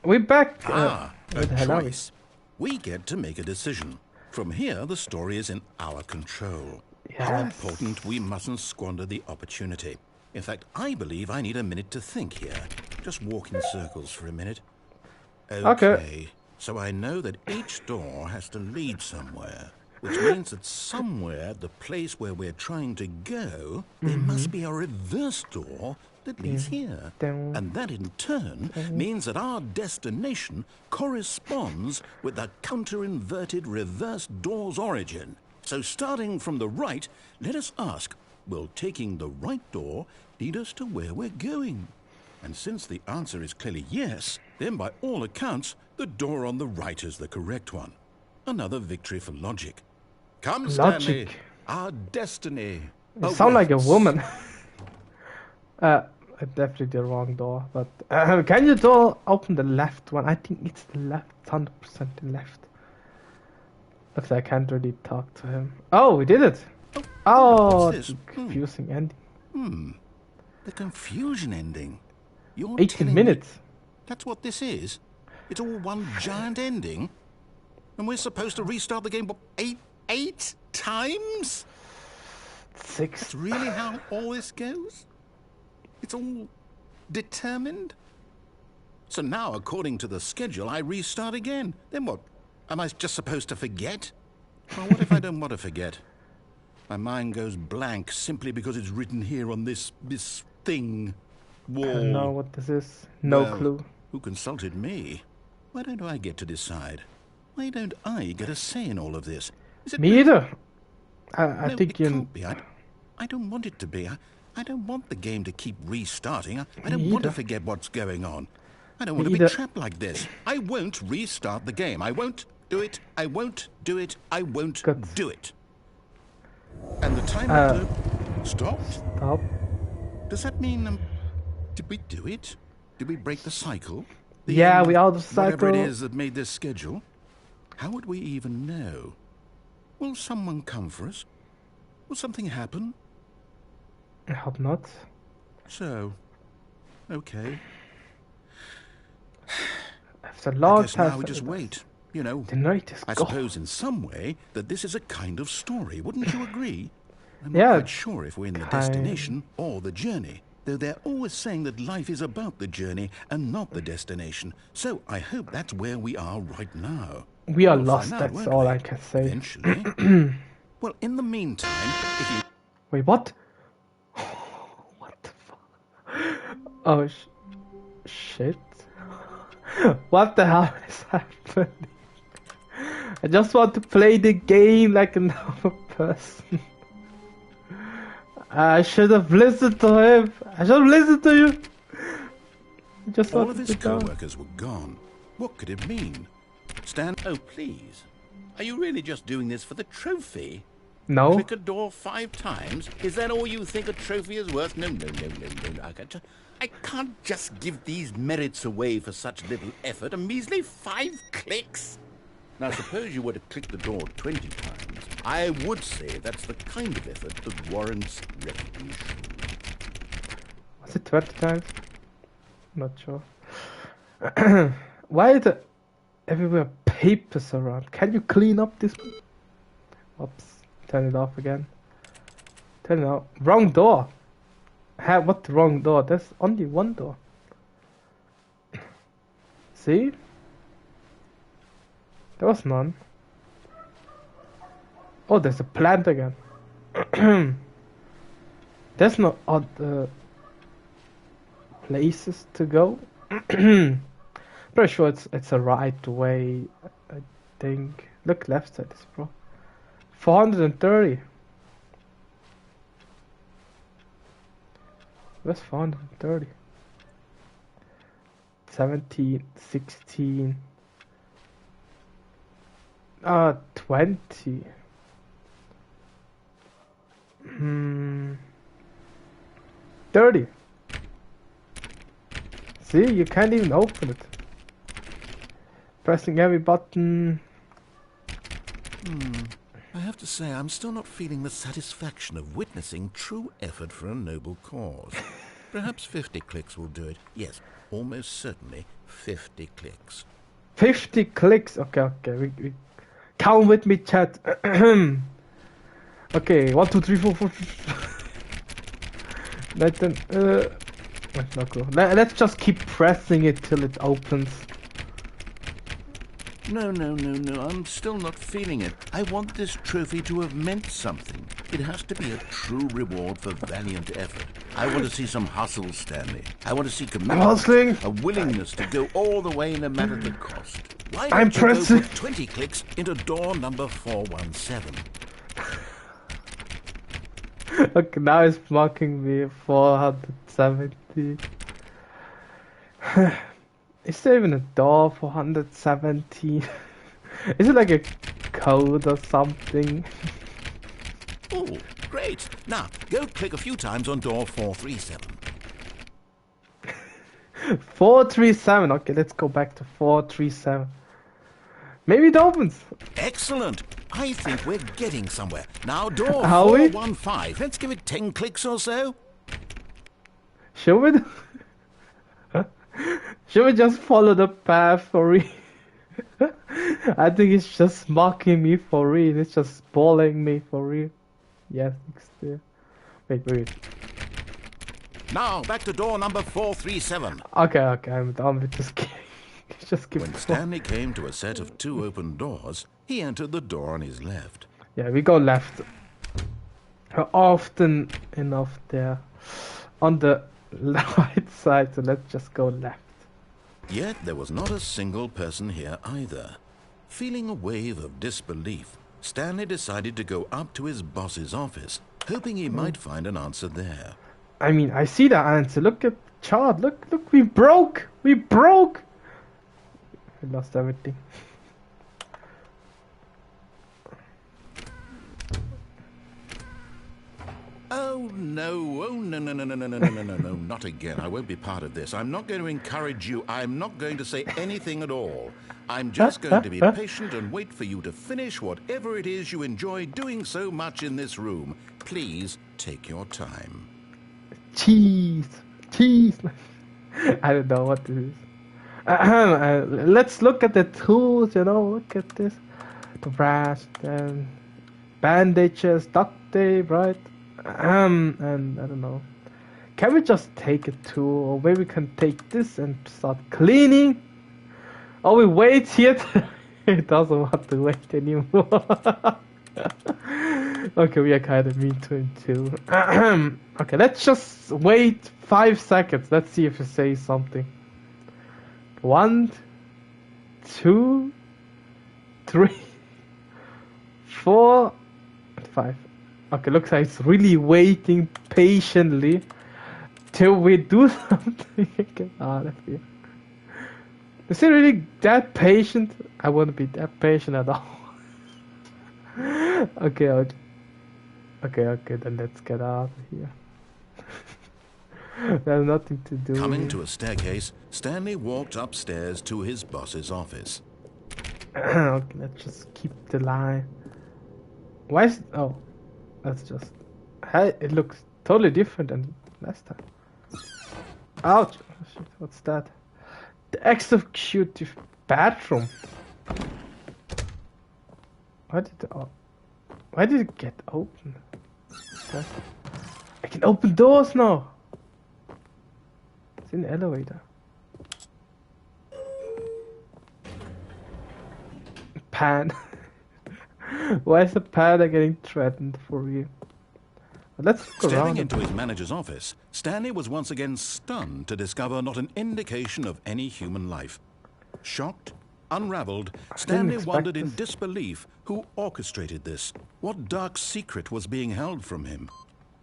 We're back. A where the hell are we? choice. We get to make a decision. From here, the story is in our control. How Yes. important we mustn't squander the opportunity. In fact, I believe I need a minute to think here. Just walk in circles for a minute. Okay. So I know that each door has to lead somewhere, which means that somewhere at the place where we're trying to go, there must be a reverse door that leads here. Down. And that in turn means that our destination corresponds with the counter-inverted reverse door's origin. So starting from the right, let us ask, will taking the right door lead us to where we're going? And since the answer is clearly yes, then by all accounts, the door on the right is the correct one. Another victory for logic. Come, Stanley, Logic. our destiny. You sound like a awaits. woman. Definitely the wrong door, but can you door open the left one? I think it's the left, 100% the left. Looks like I can't really talk to him. Oh, we did it! Oh, what's this? the confusing ending. The confusion ending. You're 18 telling me minutes. that's what this is? It's all one giant ending? And we're supposed to restart the game, what, eight times? 6. That's really how all this goes? It's all determined? So now, according to the schedule, I restart again. Then what? Am I just supposed to forget? Well, what if I don't want to forget? My mind goes blank simply because it's written here on this thing. Wall. I don't know what this is. No Well, clue. Who consulted me? Why don't I get to decide? Why don't I get a say in all of this? Is it Me either. I No, think it you. can't be. I don't want it to be. I don't want the game to keep restarting. I don't Me want to either. forget what's going on. I don't want Me to be either. trapped like this. I won't restart the game. I won't do it. I won't do it. I won't Good. do it. And the timer stopped? Stop. Does that mean, did we do it? Did we break the cycle? The Yeah, end we of out of Whatever it cycle. is that made this schedule? How would we even know? Will someone come for us? Will something happen? I hope not. So, okay. After I long guess now time. we just wait. You know, The night is I gone. suppose in some way that this is a kind of story. Wouldn't you agree? I'm Yeah, not quite sure if we're in the kind- destination or the journey. Though they're always saying that life is about the journey and not the destination. So I hope that's where we are right now. We are We'll lost, find out, that's won't all we? I can say. Eventually. Well, in the meantime, if you Wait, what? What the fuck? Oh, shit. What the hell is happening? I just want to play the game like a normal person. I should have listened to him. I should have listened to you. I just all wanted of his to go. co-workers were gone, what could it mean? Stan, oh please. Are you really just doing this for the trophy? No. Click a door 5 times? Is that all you think a trophy is worth? No. I can't just give these merits away for such little effort. A measly 5 clicks? Now, suppose you were to click the door 20 times. I would say that's the kind of effort that warrants recognition. Was it 20 times? Not sure. Why are there everywhere papers around? Can you clean up this? Oops. Turn it off again. Turn it off. Wrong door. What wrong door? There's only one door. See? There was none. Oh, there's a plant again. There's no other places to go. Pretty sure it's a right way. I think. Look, left side is bro. 430. Where's 430? 17, 16. 20. 30. See, you can't even open it. Pressing every button. I have to say, I'm still not feeling the satisfaction of witnessing true effort for a noble cause. Perhaps 50 clicks will do it. Yes, almost certainly 50 clicks. 50 clicks. Okay. We count with me, chat. Okay, 1, 2, 3, 4, 5. Wait, no clue. Let's just keep pressing it till it opens. No, no, no, no. I'm still not feeling it. I want this trophy to have meant something. It has to be a true reward for valiant effort. I want to see some hustle, Stanley. I want to see commitment. Hustling. A willingness to go all the way no matter the cost. Why I'm don't you go pressing. put 20 clicks into door number 417? Okay, now it's mocking me 470. Is there even a door 470? Is it like a code or something? Oh, great. Now, go click a few times on door 437. 437. Okay, let's go back to 437. Maybe it opens. Excellent. I think we're getting somewhere. Now, door Are we? 415. Let's give it 10 clicks or so. Should we? Should we just follow the path for real? I think it's just mocking me for real. It's just bullying me for real. Yes, it's there. Wait. Now, back to door number 437. Okay, I'm done with this game. Just keep When going. Stanley came to a set of 2 open doors, he entered the door on his left. Yeah, we go left. Often enough there. On the right side, so let's just go left. Yet there was not a single person here either. Feeling a wave of disbelief, Stanley decided to go up to his boss's office, hoping he might find an answer there. I mean, I see the answer. Look at the chart. Look, we broke. We broke. I lost everything. Oh no, no, not again. I won't be part of this. I'm not going to encourage you. I'm not going to say anything at all. I'm just going to be patient and wait for you to finish whatever it is you enjoy doing so much in this room. Please take your time. Cheese. I don't know what this is. Let's look at the tools, look at this. Brush, then bandages, duct tape, right? And I don't know. Can we just take a tool, or maybe we can take this and start cleaning? Or we wait here? It doesn't want to wait anymore. Okay, we are kind of mean to him too. Okay, let's just wait 5 seconds. Let's see if he says something. 1, 2, 3, 4, 5. Okay, looks like it's really waiting patiently till we do something. Get out of here. Is he really that patient? I wouldn't be that patient at all. Okay, then let's get out of here. There's nothing to do. Coming to a staircase, Stanley walked upstairs to his boss's office. Okay, let's just keep the line. Why is... Oh, that's just... Hey, it looks totally different than last time. Ouch! Oh, shit, what's that? The executive bathroom. Why did it get open? I can open doors now. It's in the elevator. Pan. Why is the panda getting threatened for you? Let's go Stepping around. into his manager's office, Stanley was once again stunned to discover not an indication of any human life. Shocked, unraveled, Stanley expect wondered in this. disbelief who orchestrated this. What dark secret was being held from him?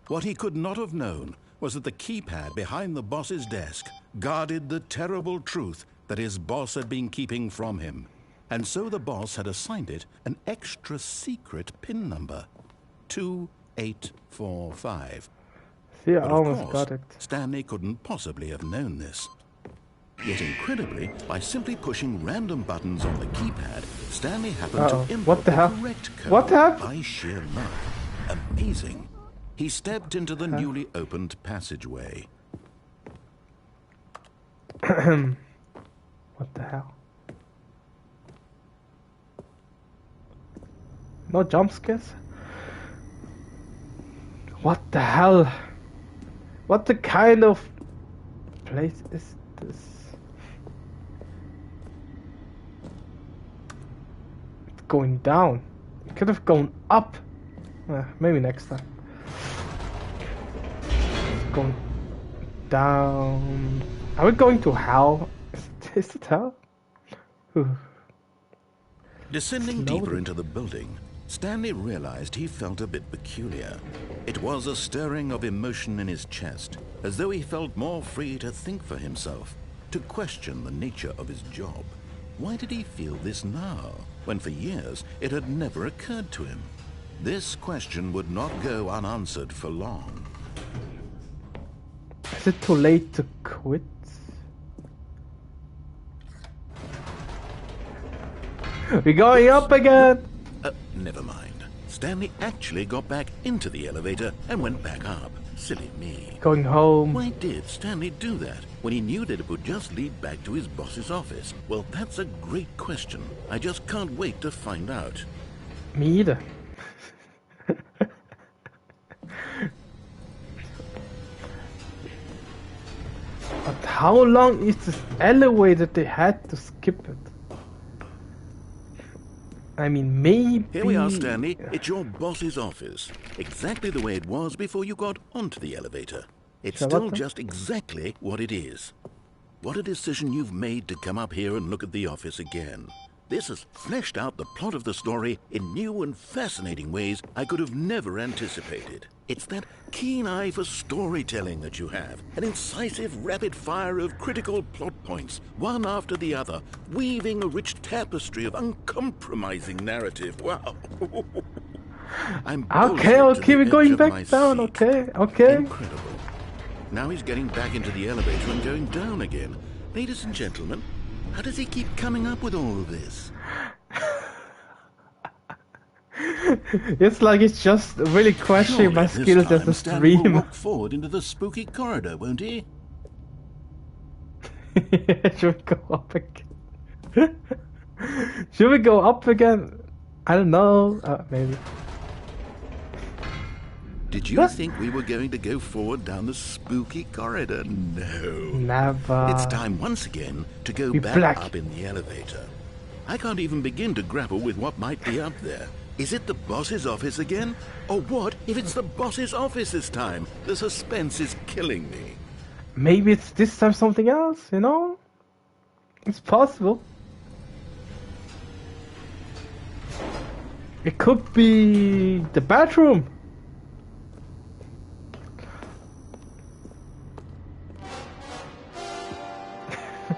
What he could not have known was that the keypad behind the boss's desk guarded the terrible truth that his boss had been keeping from him. And so the boss had assigned it an extra secret PIN number, 2845. See, I But of almost course, got it. Stanley couldn't possibly have known this. Yet incredibly, by simply pushing random buttons on the keypad, Stanley happened Uh-oh. to input What the hell? correct code What happened? by sheer luck. Amazing. He stepped into the newly opened passageway. What the hell? No jump scares? What the hell? What the kind of place is this? going down. It could have gone up. Maybe next time. Going down. Are we going to hell? Is it hell? Descending deeper into the building, Stanley realized he felt a bit peculiar. It was a stirring of emotion in his chest, as though he felt more free to think for himself, to question the nature of his job. Why did he feel this now, when for years it had never occurred to him? This question would not go unanswered for long. Is it too late to quit? We're going up again! Never mind. Stanley actually got back into the elevator and went back up. Silly me. Going home. Why did Stanley do that when he knew that it would just lead back to his boss's office? Well, that's a great question. I just can't wait to find out. Me either. But how long is this elevator they had to skip it? I mean, maybe... Here we are, Stanley. It's your boss's office. Exactly the way it was before you got onto the elevator. It's still just exactly what it is. What a decision you've made to come up here and look at the office again. This has fleshed out the plot of the story in new and fascinating ways I could have never anticipated. It's that keen eye for storytelling that you have, an incisive rapid fire of critical plot points, one after the other, weaving a rich tapestry of uncompromising narrative. Wow. Okay, we're going back down, okay. Incredible. Now he's getting back into the elevator and going down again. Ladies and gentlemen, how does he keep coming up with all of this? It's like it's just really questioning my skills as a streamer. Will walk forward into the spooky corridor, won't he? Should we go up again? Should we go up again? I don't know. Maybe. Did you think we were going to go forward down the spooky corridor? No. Never. It's time once again to go back up in the elevator. I can't even begin to grapple with what might be up there. Is it the boss's office again? Or what if it's the boss's office this time? The suspense is killing me. Maybe it's this time something else, you know? It's possible. It could be the bathroom.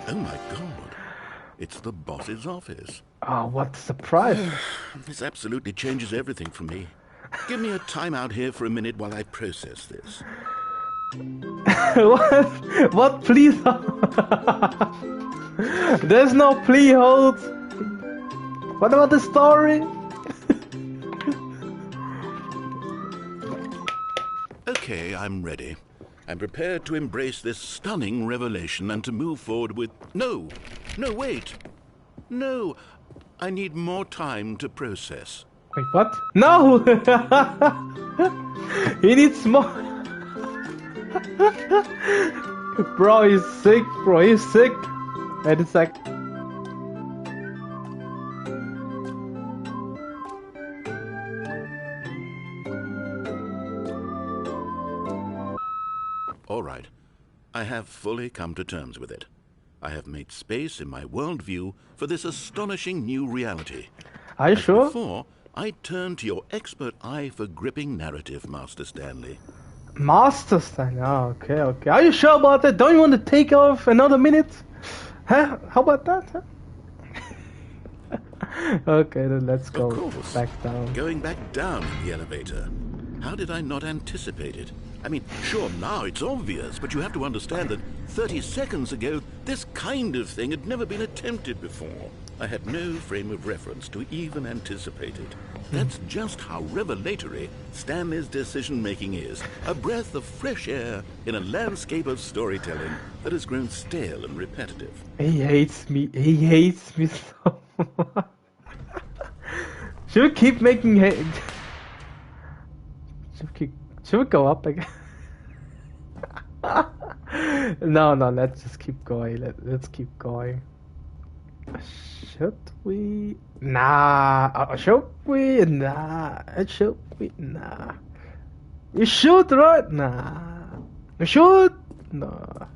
Oh my god. It's the boss's office. Oh, what a surprise. This absolutely changes everything for me. Give me a timeout here for a minute while I process this. What? What? Please? There's no plea hold. What about the story? Okay, I'm ready. I'm prepared to embrace this stunning revelation and to move forward with... No, wait. No, I need more time to process. Wait, what? No! He needs more... Bro, he's sick, he's sick. Wait a sec. All right, I have fully come to terms with it. I have made space in my worldview for this astonishing new reality. Are you sure? Before, I turn to your expert eye for gripping narrative, Master Stanley. Master Stanley, okay. Are you sure about that? Don't you want to take off another minute? Huh? How about that? Huh? Okay, then let's go back down. Going back down in the elevator. How did I not anticipate it? I mean, sure, now it's obvious, but you have to understand that 30 seconds ago, this kind of thing had never been attempted before. I had no frame of reference to even anticipate it. That's just how revelatory Stanley's decision-making is. A breath of fresh air in a landscape of storytelling that has grown stale and repetitive. He hates me so much. Should we keep making hate? Should we go up again? No, let's just keep going. Let's keep going. Shit. we? Nah. Should we? Nah. Should we? Nah. You should, right? Nah. You should? No.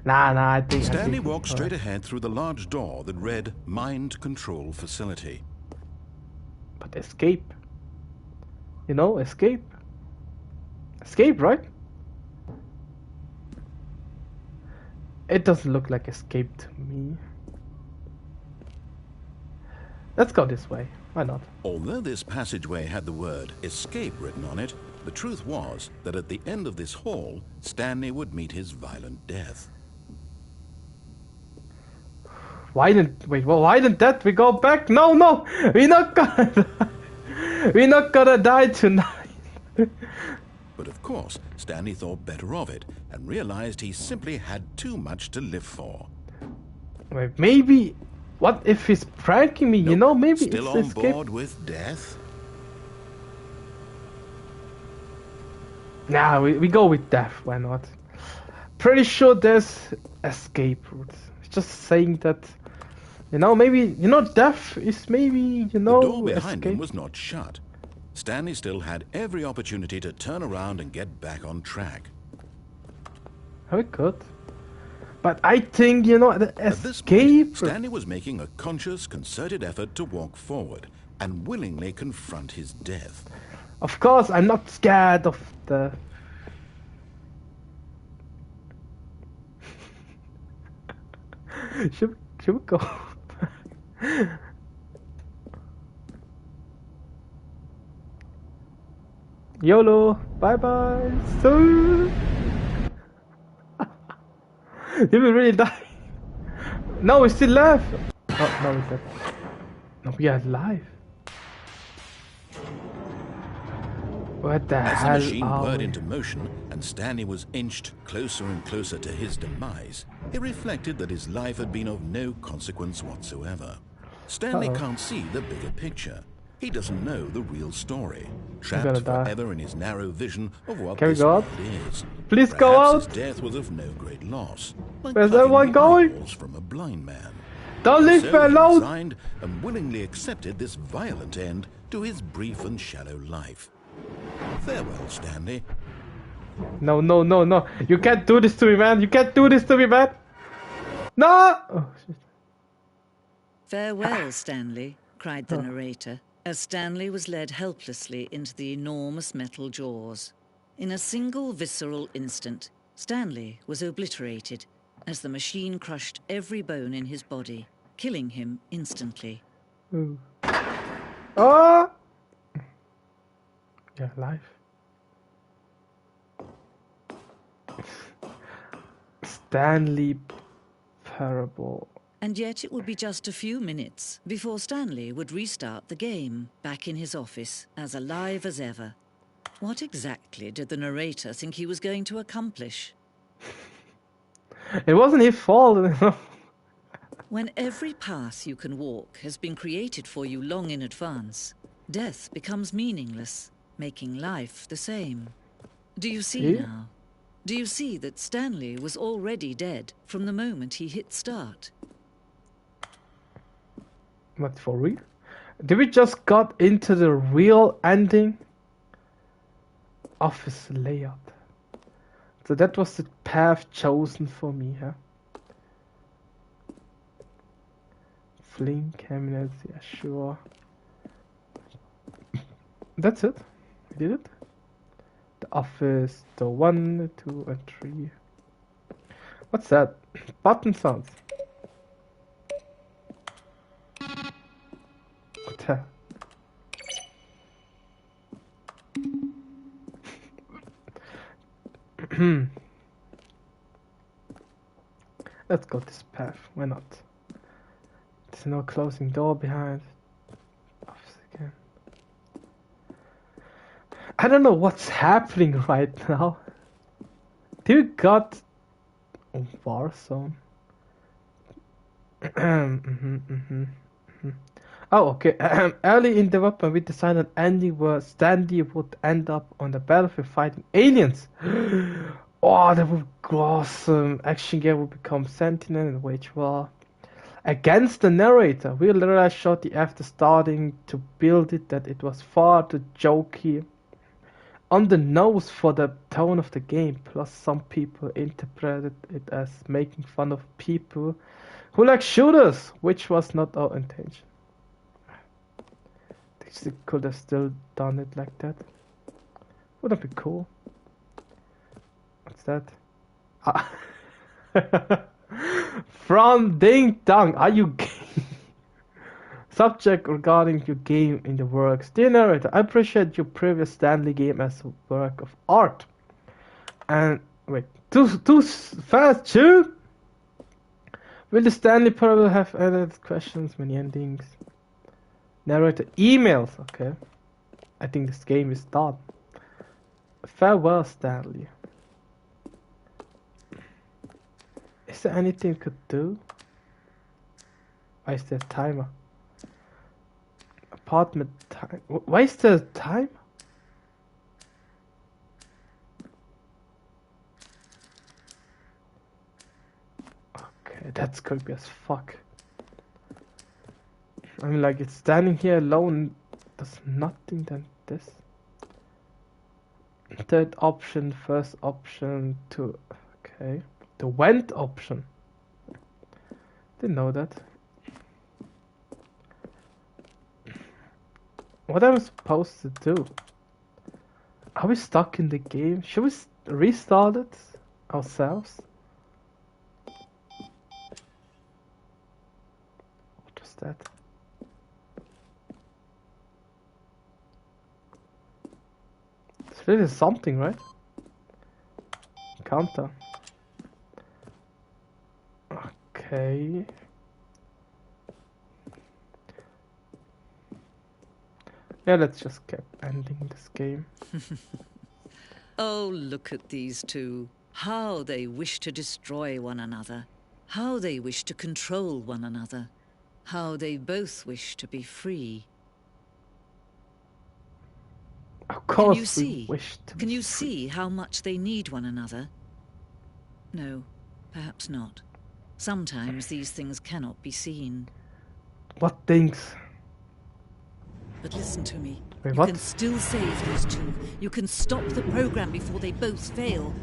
Nah, I think... Stanley walked straight ahead through the large door that read Mind Control Facility. But escape. You know, escape. Escape, right? It doesn't look like escape to me. Let's go this way. Why not? Although this passageway had the word escape written on it, the truth was that at the end of this hall, Stanley would meet his violent death. Why didn't that? We go back? No, we're not gonna we're not gonna die tonight. But of course, Stanley thought better of it and realized he simply had too much to live for. Wait, maybe... What if he's pranking me? Nope. You know, maybe Still it's on escape. board with death? Nah, we go with death. Why not? Pretty sure there's escape routes. Just saying that, you know, maybe, you know, death is maybe, you know, the door behind escape. him was not shut. Stanley still had every opportunity to turn around and get back on track. Oh, we could. But I think, you know, the At this escape... point, Stanley was making a conscious, concerted effort to walk forward and willingly confront his death. Of course, I'm not scared of the... should we go? YOLO, bye bye. So, did we really die? No, we still alive. Oh no, we're dead. No, we are alive. What the As the hell machine are whirred we? into motion and Stanley was inched closer and closer to his demise, he reflected that his life had been of no consequence whatsoever. Stanley can't see the bigger picture. He doesn't know the real story, trapped forever in his narrow vision of what Can we this go world out? is. Please go Perhaps out. his death was of no great loss, like Where's plucking everyone the going? eyeballs from a blind man. Don't leave me So he alone. resigned and willingly accepted this violent end to his brief and shallow life. Farewell, Stanley. No. You can't do this to me, man. You can't do this to me, man. No! Oh, shit. Farewell, Stanley, cried the narrator, as Stanley was led helplessly into the enormous metal jaws. In a single visceral instant, Stanley was obliterated as the machine crushed every bone in his body, killing him instantly. Ooh. Oh! Yeah, life. Stanley Parable. And yet it would be just a few minutes before Stanley would restart the game, back in his office, as alive as ever. What exactly did the narrator think he was going to accomplish? It wasn't his fault, you know. When every path you can walk has been created for you long in advance, death becomes meaningless, making life the same. Do you see now? Do you see that Stanley was already dead from the moment he hit start? What, for real? Did we just got into the real ending? Office layout. So that was the path chosen for me, huh? Flame cabinets, yeah, sure. That's it. We did it. The office, the 1, 2, and 3. What's that? Button sounds. What the? Let's go this path. Why not? There's no closing door behind. Office again. I don't know what's happening right now. Do we got a war zone? Oh, okay. Early in development, we decided an ending where Stanley would end up on the battlefield fighting aliens. Oh, that would be awesome. Action game would become Sentinel and wage war. Against the narrator, we realized shortly after starting to build it that it was far too jokey, on the nose for the tone of the game. Plus, some people interpreted it as making fun of people who like shooters, which was not our intention. They could have still done it like that. Wouldn't that be cool? What's that? Ah. From Ding Dong, are you gay? Subject regarding your game in the works. Dear narrator, I appreciate your previous Stanley game as a work of art. And wait, too fast, too? Will the Stanley probably have added questions, many endings? Narrator emails, okay. I think this game is done. Farewell, Stanley. Is there anything you could do? Why is there a timer? Apartment time. Why is there a time? Okay, that's creepy as fuck. I mean, like, it's standing here alone, does nothing than this. Third option, first option, to... Okay. The vent option. Didn't know that. What am I supposed to do? Are we stuck in the game? Should we restart it ourselves? What was that? It's really something, right? Counter. Okay. Yeah, let's just keep ending this game. Oh, look at these two. How they wish to destroy one another. How they wish to control one another. How they both wish to be free. Of course, Can you see? Wish to Can be you free. see how much they need one another? No, perhaps not. Sometimes these things cannot be seen. What things? But listen to me. Wait, You what? can still save those two. You can stop the program before they both fail.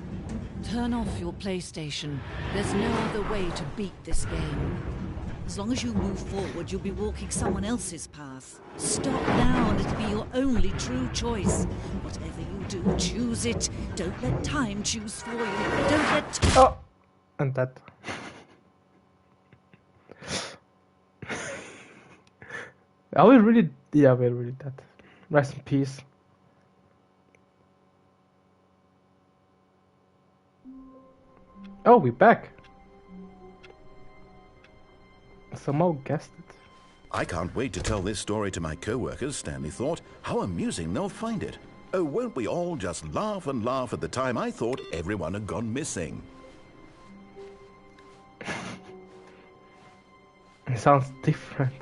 Turn off your PlayStation. There's no other way to beat this game. As long as you move forward, you'll be walking someone else's path. Stop now and it'll be your only true choice. Whatever you do, choose it. Don't let time choose for you. Don't let... Oh! And that. Are we really... Yeah, we're really dead. Rest in peace. Oh, we're back. Somehow guessed it. I can't wait to tell this story to my co-workers, Stanley thought. How amusing they'll find it. Oh, won't we all just laugh and laugh at the time I thought everyone had gone missing. It sounds different.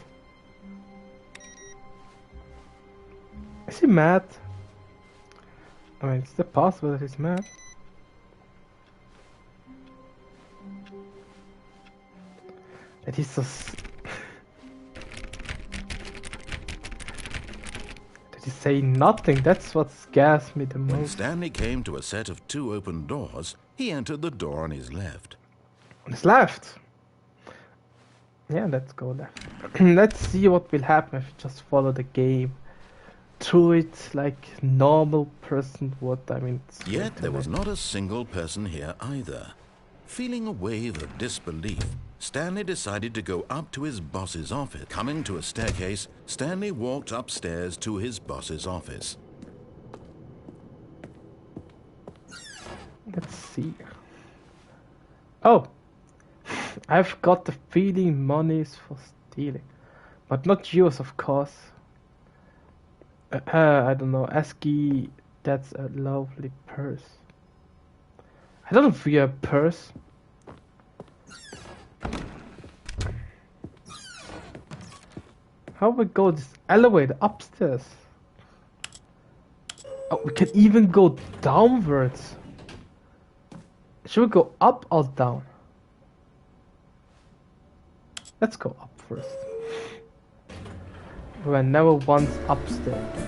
Is he mad? I mean, it's the possible that he's mad. That he's so... That he's saying nothing, that's what scares me the When most. Stanley came to a set of 2 open doors, he entered the door on his left. On his left! Yeah, let's go left. Let's see what will happen if we just follow the game through it like normal person would. I mean, it's Yet there was internet. not a single person here either. Feeling a wave of disbelief, Stanley decided to go up to his boss's office. Coming to a staircase, Stanley walked upstairs to his boss's office. Let's see. Oh! I've got the feeling money is for stealing. But not yours, of course. I don't know. ASCII, that's a lovely purse. I don't fear a purse. How we go this elevator upstairs? Oh, we can even go downwards. Should we go up or down? Let's go up first. We were never once upstairs.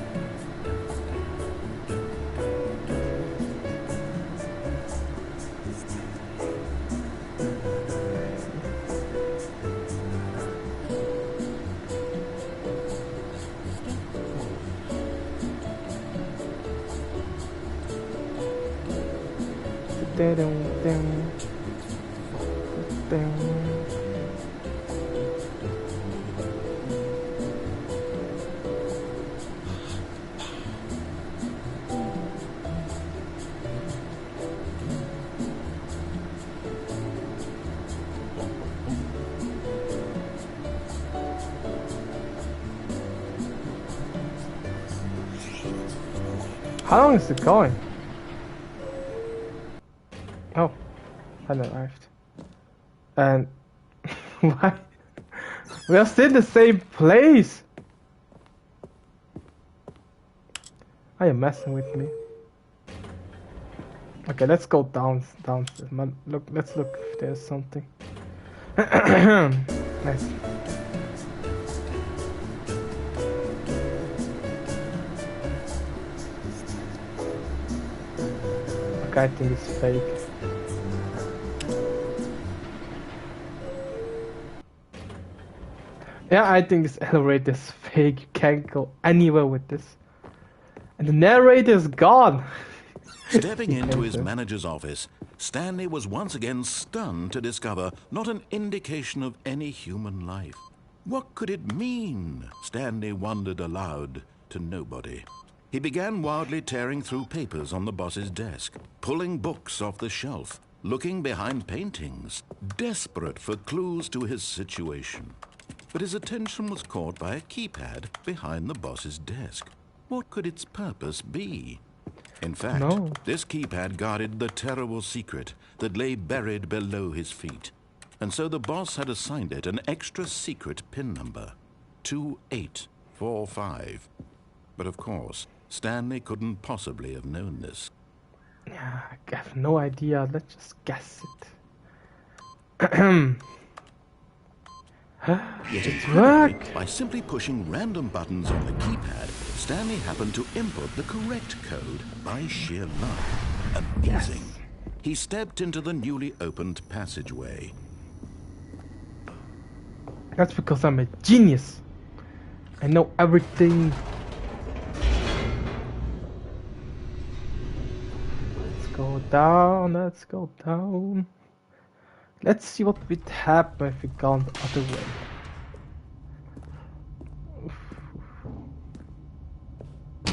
How long is it going? Oh, I arrived. And why? We are still in the same place. Are you messing with me? Okay, let's go downstairs. Look, let's look if there's something. Nice. I think it's fake. Yeah, I think this elevator is fake. You can't go anywhere with this. And the narrator is gone. Stepping into his manager's office, Stanley was once again stunned to discover not an indication of any human life. What could it mean? Stanley wondered aloud to nobody. He began wildly tearing through papers on the boss's desk, pulling books off the shelf, looking behind paintings, desperate for clues to his situation. But his attention was caught by a keypad behind the boss's desk. What could its purpose be? In fact, this keypad guarded the terrible secret that lay buried below his feet. And so the boss had assigned it an extra secret PIN number, 2845. But of course, Stanley couldn't possibly have known this. Yeah, I have no idea. Let's just guess it. Yet incredibly, by simply pushing random buttons on the keypad, Stanley happened to input the correct code by sheer luck. Amazing. Yes. He stepped into the newly opened passageway. That's because I'm a genius. I know everything. Go down, let's go down. Let's see what would happen if we gone the other way.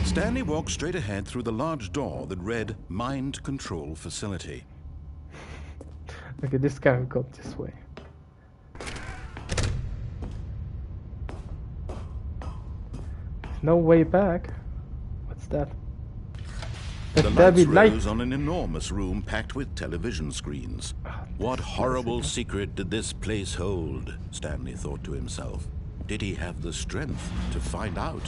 Stanley walked straight ahead through the large door that read Mind Control Facility. Okay, this guy will go this way. There's no way back. What's that? The lights rose on an enormous room packed with television screens. What horrible secret did this place hold? Stanley thought to himself. Did he have the strength to find out?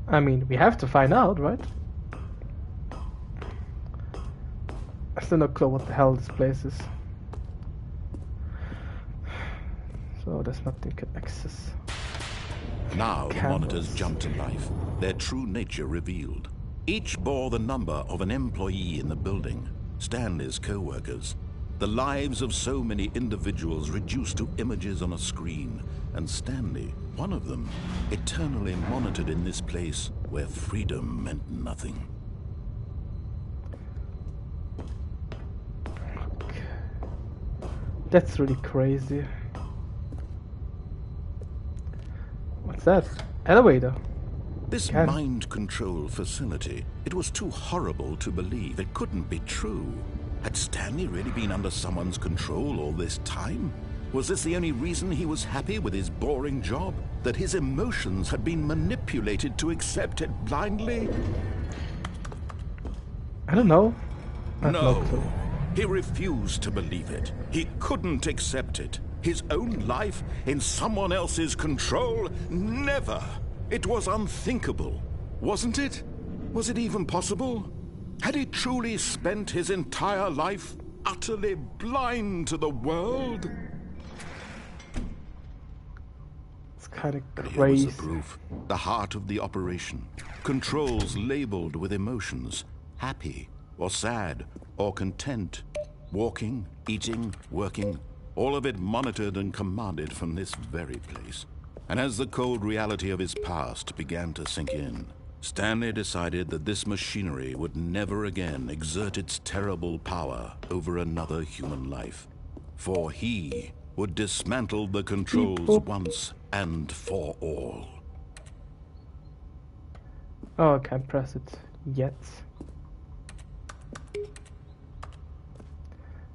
I mean, we have to find out, right? I still not clue what the hell this place is. So there's nothing to access. Now the monitors jumped to life, their true nature revealed. Each bore the number of an employee in the building, Stanley's co-workers. The lives of so many individuals reduced to images on a screen, and Stanley, one of them, eternally monitored in this place where freedom meant nothing. That's really crazy. What's that? Elevator. This mind control facility, it was too horrible to believe. It couldn't be true. Had Stanley really been under someone's control all this time? Was this the only reason he was happy with his boring job? That his emotions had been manipulated to accept it blindly? I don't know. No, he refused to believe it. He couldn't accept it. His own life in someone else's control? Never! It was unthinkable, wasn't it? Was it even possible? Had he truly spent his entire life utterly blind to the world? kind of But here was crazy. the proof. The heart of the operation. Controls labeled with emotions. Happy, or sad, or content. Walking, eating, working. All of it monitored and commanded from this very place. And as the cold reality of his past began to sink in, Stanley decided that this machinery would never again exert its terrible power over another human life. For he would dismantle the controls once and for all. Oh, I can't press it yet.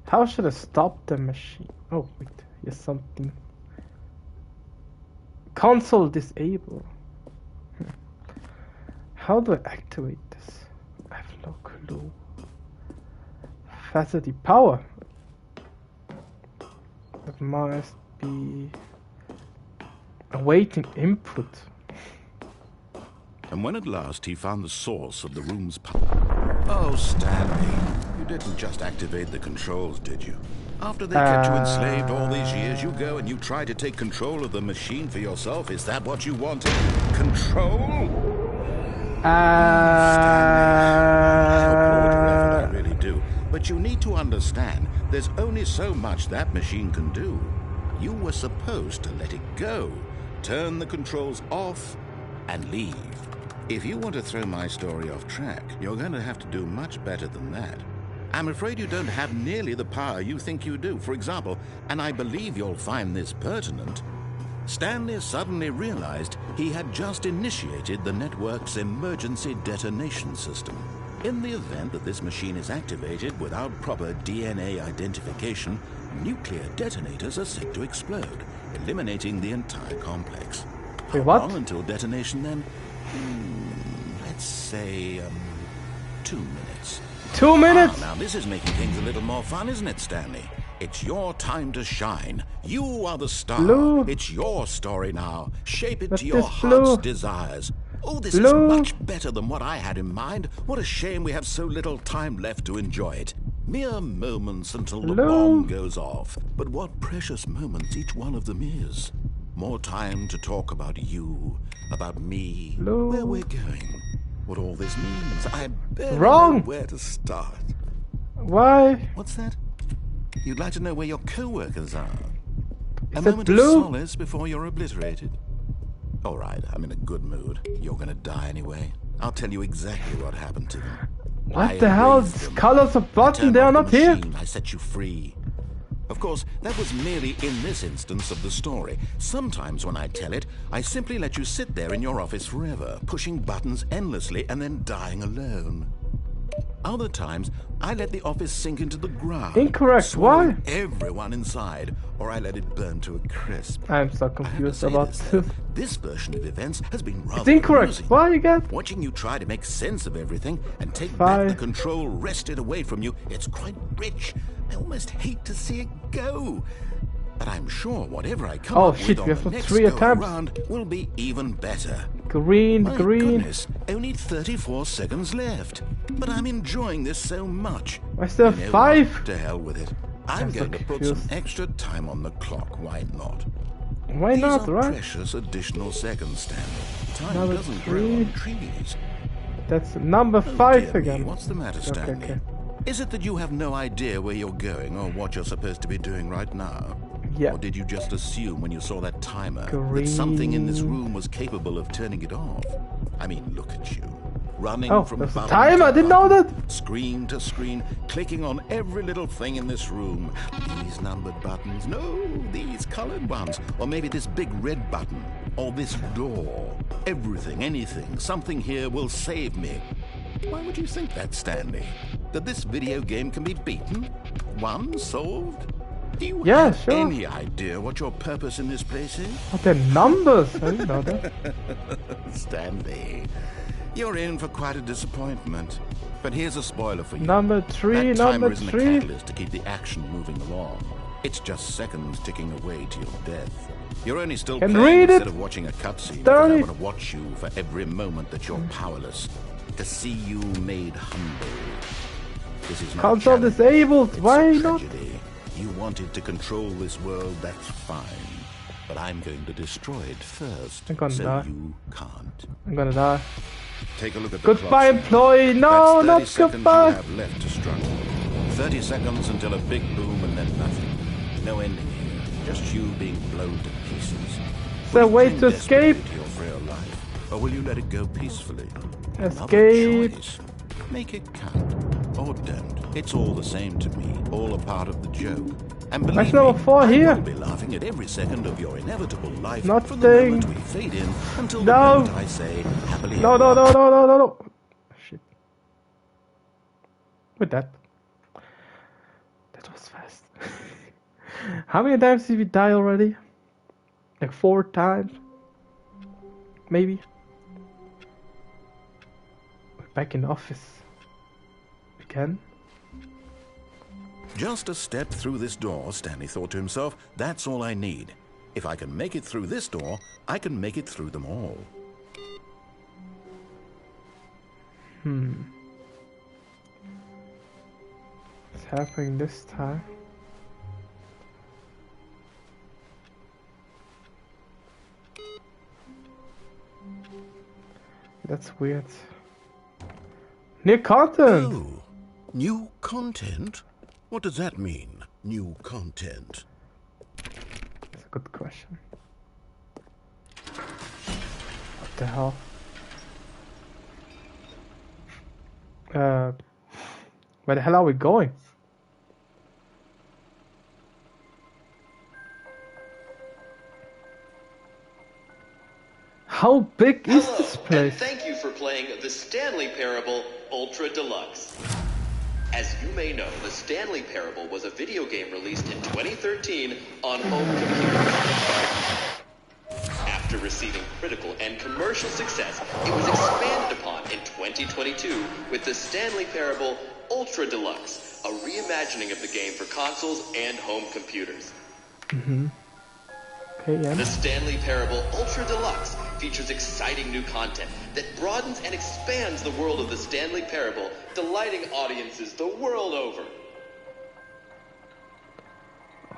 How should I stop the machine? Oh, wait, here's something. Console disable. How do I activate this? I have no clue. Facility power. That must be awaiting input. And when at last he found the source of the room's power... Oh, Stanley, you didn't just activate the controls, did you? After they kept you enslaved all these years, you go and you try to take control of the machine for yourself. Is that what you wanted? Control? I really do. But you need to understand, there's only so much that machine can do. You were supposed to let it go, turn the controls off, and leave. If you want to throw my story off track, you're going to have to do much better than that. I'm afraid you don't have nearly the power you think you do. For example, and I believe you'll find this pertinent, Stanley suddenly realized he had just initiated the network's emergency detonation system. In the event that this machine is activated without proper DNA identification, nuclear detonators are set to explode, eliminating the entire complex. Wait, How what? long until detonation then? Let's say, 2 minutes. 2 minutes? Now this is making things a little more fun, isn't it, Stanley? It's your time to shine. You are the star. Blue. It's your story now. Shape it What's to your this, heart's Blue? desires. Oh, this Blue. is much better than what I had in mind. What a shame we have so little time left to enjoy it. Mere moments until the Blue. bomb goes off. But what precious moments each one of them is. More time to talk about you, about me, Blue. where we're going, what all this means. I barely Wrong. know where to start. Why? What's that? You'd like to know where your co-workers are? A Is it moment of blue? solace before you're obliterated. All right, I'm in a good mood. You're gonna die anyway. I'll tell you exactly what happened to them. What I the hell? erased These them. colors of I button, turned they are off the not here. machine. I set you free. Of course, that was merely in this instance of the story. Sometimes when I tell it, I simply let you sit there in your office forever, pushing buttons endlessly and then dying alone. Other times, I let the office sink into the ground. Incorrect. swallowing Why? everyone inside, or I let it burn to a crisp. I'm so I have to confused say about this, this. though. This version of events has been rather It's incorrect. amusing. Why you get? Watching you try to make sense of everything and take Bye. back the control wrested away from you, it's quite rich. I almost hate to see it go. But I'm sure whatever I come Oh, up shit, with we on have the got next 3 go attempts. around will be even better. Green, My green. goodness, only 34 seconds left. But I'm enjoying this so much. Why is there You know 5? what? To hell with it. I'm I'm so going to put some confused. extra time on the clock. Why not? Why These not, are right? precious additional seconds, Stanley. Time Number doesn't grow 3. on trees. That's number Oh, 5 dear me, again. what's the matter, Stanley? okay. Is it that you have no idea where you're going or what you're supposed to be doing right now? Yeah. Or did you just assume when you saw that timer that something in this Green. room was capable of turning it off? I mean, look at you. Running Oh, from there's a button timer, to I didn't know button, that. Screen to screen, clicking on every little thing in this room. These numbered buttons, no, these colored ones. Or maybe this big red button. Or this door. Everything, anything, something here will save me. Why would you think that, Stanley? That this video game can be beaten? Won? Solved? Do you Yeah, have sure. any idea what your purpose in this place is? What the numbers? I didn't know that. Stanley, you're in for quite a disappointment. But here's a spoiler for you. Number 3, That timer number isn't a 3. catalyst to keep the action moving along. It's just seconds ticking away to your death. You're only still Can playing read instead it. of watching a cutscene because I 30. want to watch you for every moment that you're powerless. To see you made humble. This is not Console challenge. disabled. It's Why a not? tragedy. You wanted to control this world, that's fine. but I'm going to destroy it first, I'm gonna so die. you can't. I'm gonna die. Take a look at the Goodbye, clock. employee! No, That's 30 not seconds goodbye! you have left to struggle. 30 seconds until a big boom and then nothing. No ending here. Just you being blown to pieces. Is there a Will you way cling to escape? desperately to your frail life, or will you let it go peacefully? Another Escape! choice. Make it count, or don't. It's all the same to me. All a part of the joke. And believe Match me, number 4 I here. will be laughing at every second of your inevitable life Nothing. from the moment we fade in until the No. moment I say happily No, ever no, no, after. no, no, no, no! Shit. With that. That was fast. How many times did we die already? Like 4 times? Maybe? We're back in the office. Again? Just a step through this door, Stanley thought to himself. That's all I need. If I can make it through this door, I can make it through them all. What's happening this time? That's weird. New content! Oh, new content? What does that mean, new content? That's a good question. What the hell? Where the hell are we going? How big is this And place? thank you for playing the Stanley Parable Ultra Deluxe. As you may know, the Stanley Parable was a video game released in 2013 on home computers. After receiving critical and commercial success, it was expanded upon in 2022 with the Stanley Parable Ultra Deluxe, a reimagining of the game for consoles and home computers. Okay, yeah. The Stanley Parable Ultra Deluxe features exciting new content that broadens and expands the world of the Stanley Parable, delighting audiences the world over.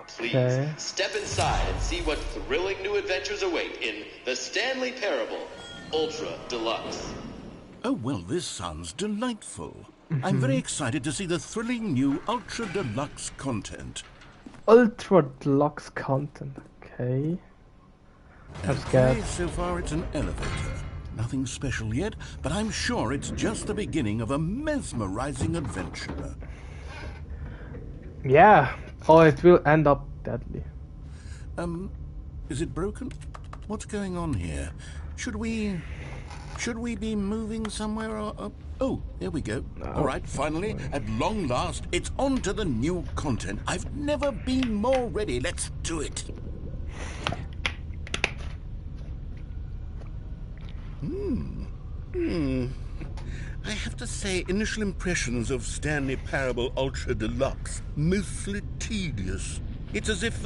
Please Okay. step inside and see what thrilling new adventures await in the Stanley Parable Ultra Deluxe. Oh, well, this sounds delightful. I'm very excited to see the thrilling new Ultra Deluxe content. Ultra deluxe content. Okay. I'm scared. Okay, so far it's an elevator. Nothing special yet, but I'm sure it's just the beginning of a mesmerizing adventure. Yeah. Oh, it will end up deadly. Is it broken? What's going on here? Should we be moving somewhere or... Oh, here we go. All right, finally, at long last, it's on to the new content. I've never been more ready. Let's do it. I have to say, initial impressions of Stanley Parable Ultra Deluxe, mostly tedious. It's as if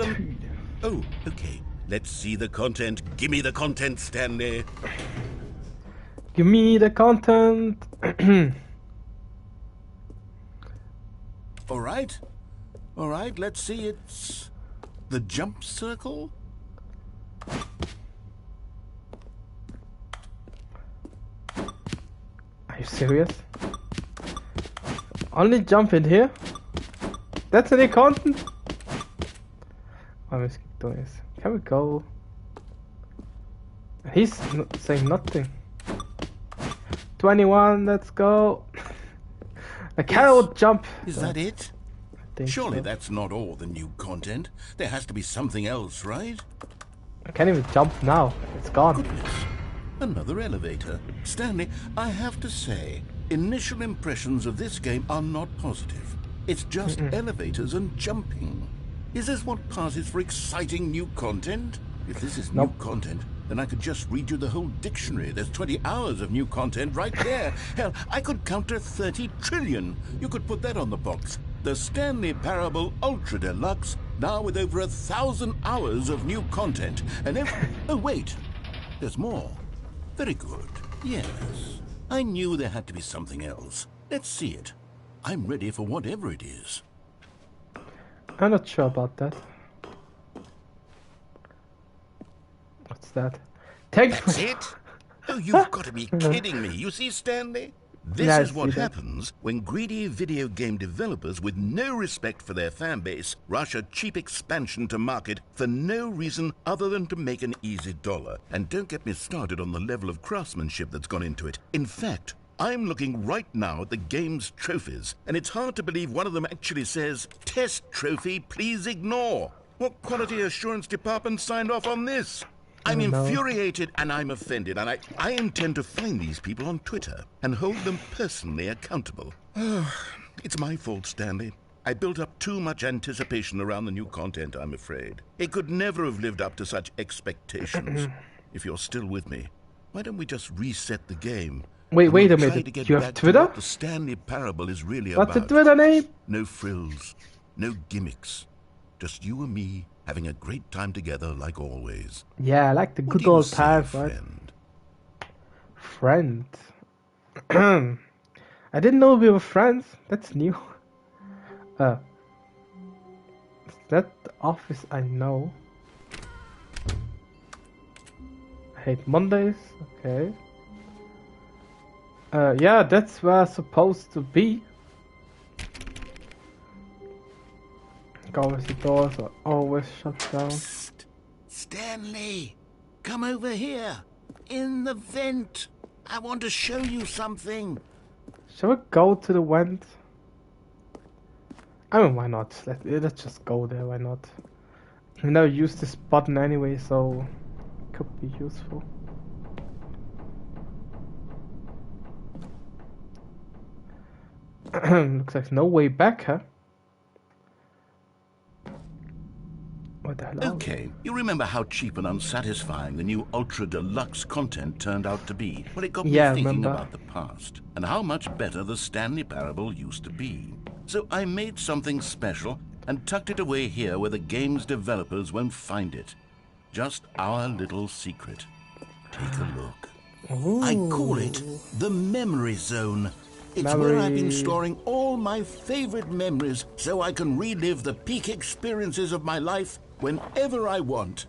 Oh, okay. Let's see the content. Give me the content, Stanley. Give me the content. All right. All right, let's see. It's the jump circle. Are you serious? Only jump in here? That's any content? I'm just keep doing this. Can we go? He's saying nothing. 21, let's go. I cannot jump. Is that it? I think Surely so. that's not all the new content. There has to be something else, right? I can't even jump now. It's gone. Goodness. Another elevator. Stanley, I have to say, initial impressions of this game are not positive. It's just elevators and jumping. Is this what passes for exciting new content? If this is new content, then I could just read you the whole dictionary. There's 20 hours of new content right there. Hell, I could count to 30 trillion. You could put that on the box. The Stanley Parable Ultra Deluxe, now with over 1,000 hours of new content. And oh, wait. There's more. Very good. Yes. I knew there had to be something else. Let's see it. I'm ready for whatever it is. I'm not sure about that. What's that? Thanks That's for... it? Oh, you've got to be kidding me. You see, Stanley? This Yeah, I is what see that. happens when greedy video game developers with no respect for their fan base rush a cheap expansion to market for no reason other than to make an easy dollar. And don't get me started on the level of craftsmanship that's gone into it. In fact, I'm looking right now at the game's trophies, and it's hard to believe one of them actually says, "Test trophy, please ignore." What quality assurance department signed off on this? I'm infuriated and I'm offended, and I intend to find these people on Twitter and hold them personally accountable. It's my fault, Stanley. I built up too much anticipation around the new content, I'm afraid. It could never have lived up to such expectations. If you're still with me, why don't we just reset the game? Wait a Try minute. to get You have back to Twitter? what the Stanley Parable is really What's the about. Twitter name? No frills, no gimmicks. Just you and me having a great time together like always. Yeah, I like the What good do you old say, times, right? friend? Friend. I didn't know we were friends. That's new. Is that the office I know? I hate Mondays. Okay. Yeah, that's where I'm supposed to be. Always the doors are always shut down. Psst. Stanley, come over here. In the vent. I want to show you something. Shall we go to the vent? I mean, why not? Let's just go there, why not? We never used this button anyway, so it could be useful. Looks like no way back, huh? What the hell? Okay, you remember how cheap and unsatisfying the new Ultra Deluxe content turned out to be? Well, it got me Yeah, thinking remember. about the past and how much better the Stanley Parable used to be. So I made something special and tucked it away here where the game's developers won't find it. Just our little secret. Take a look. Ooh. I call it the Memory Zone. It's where I've been Memory. storing all my favorite memories so I can relive the peak experiences of my life whenever I want.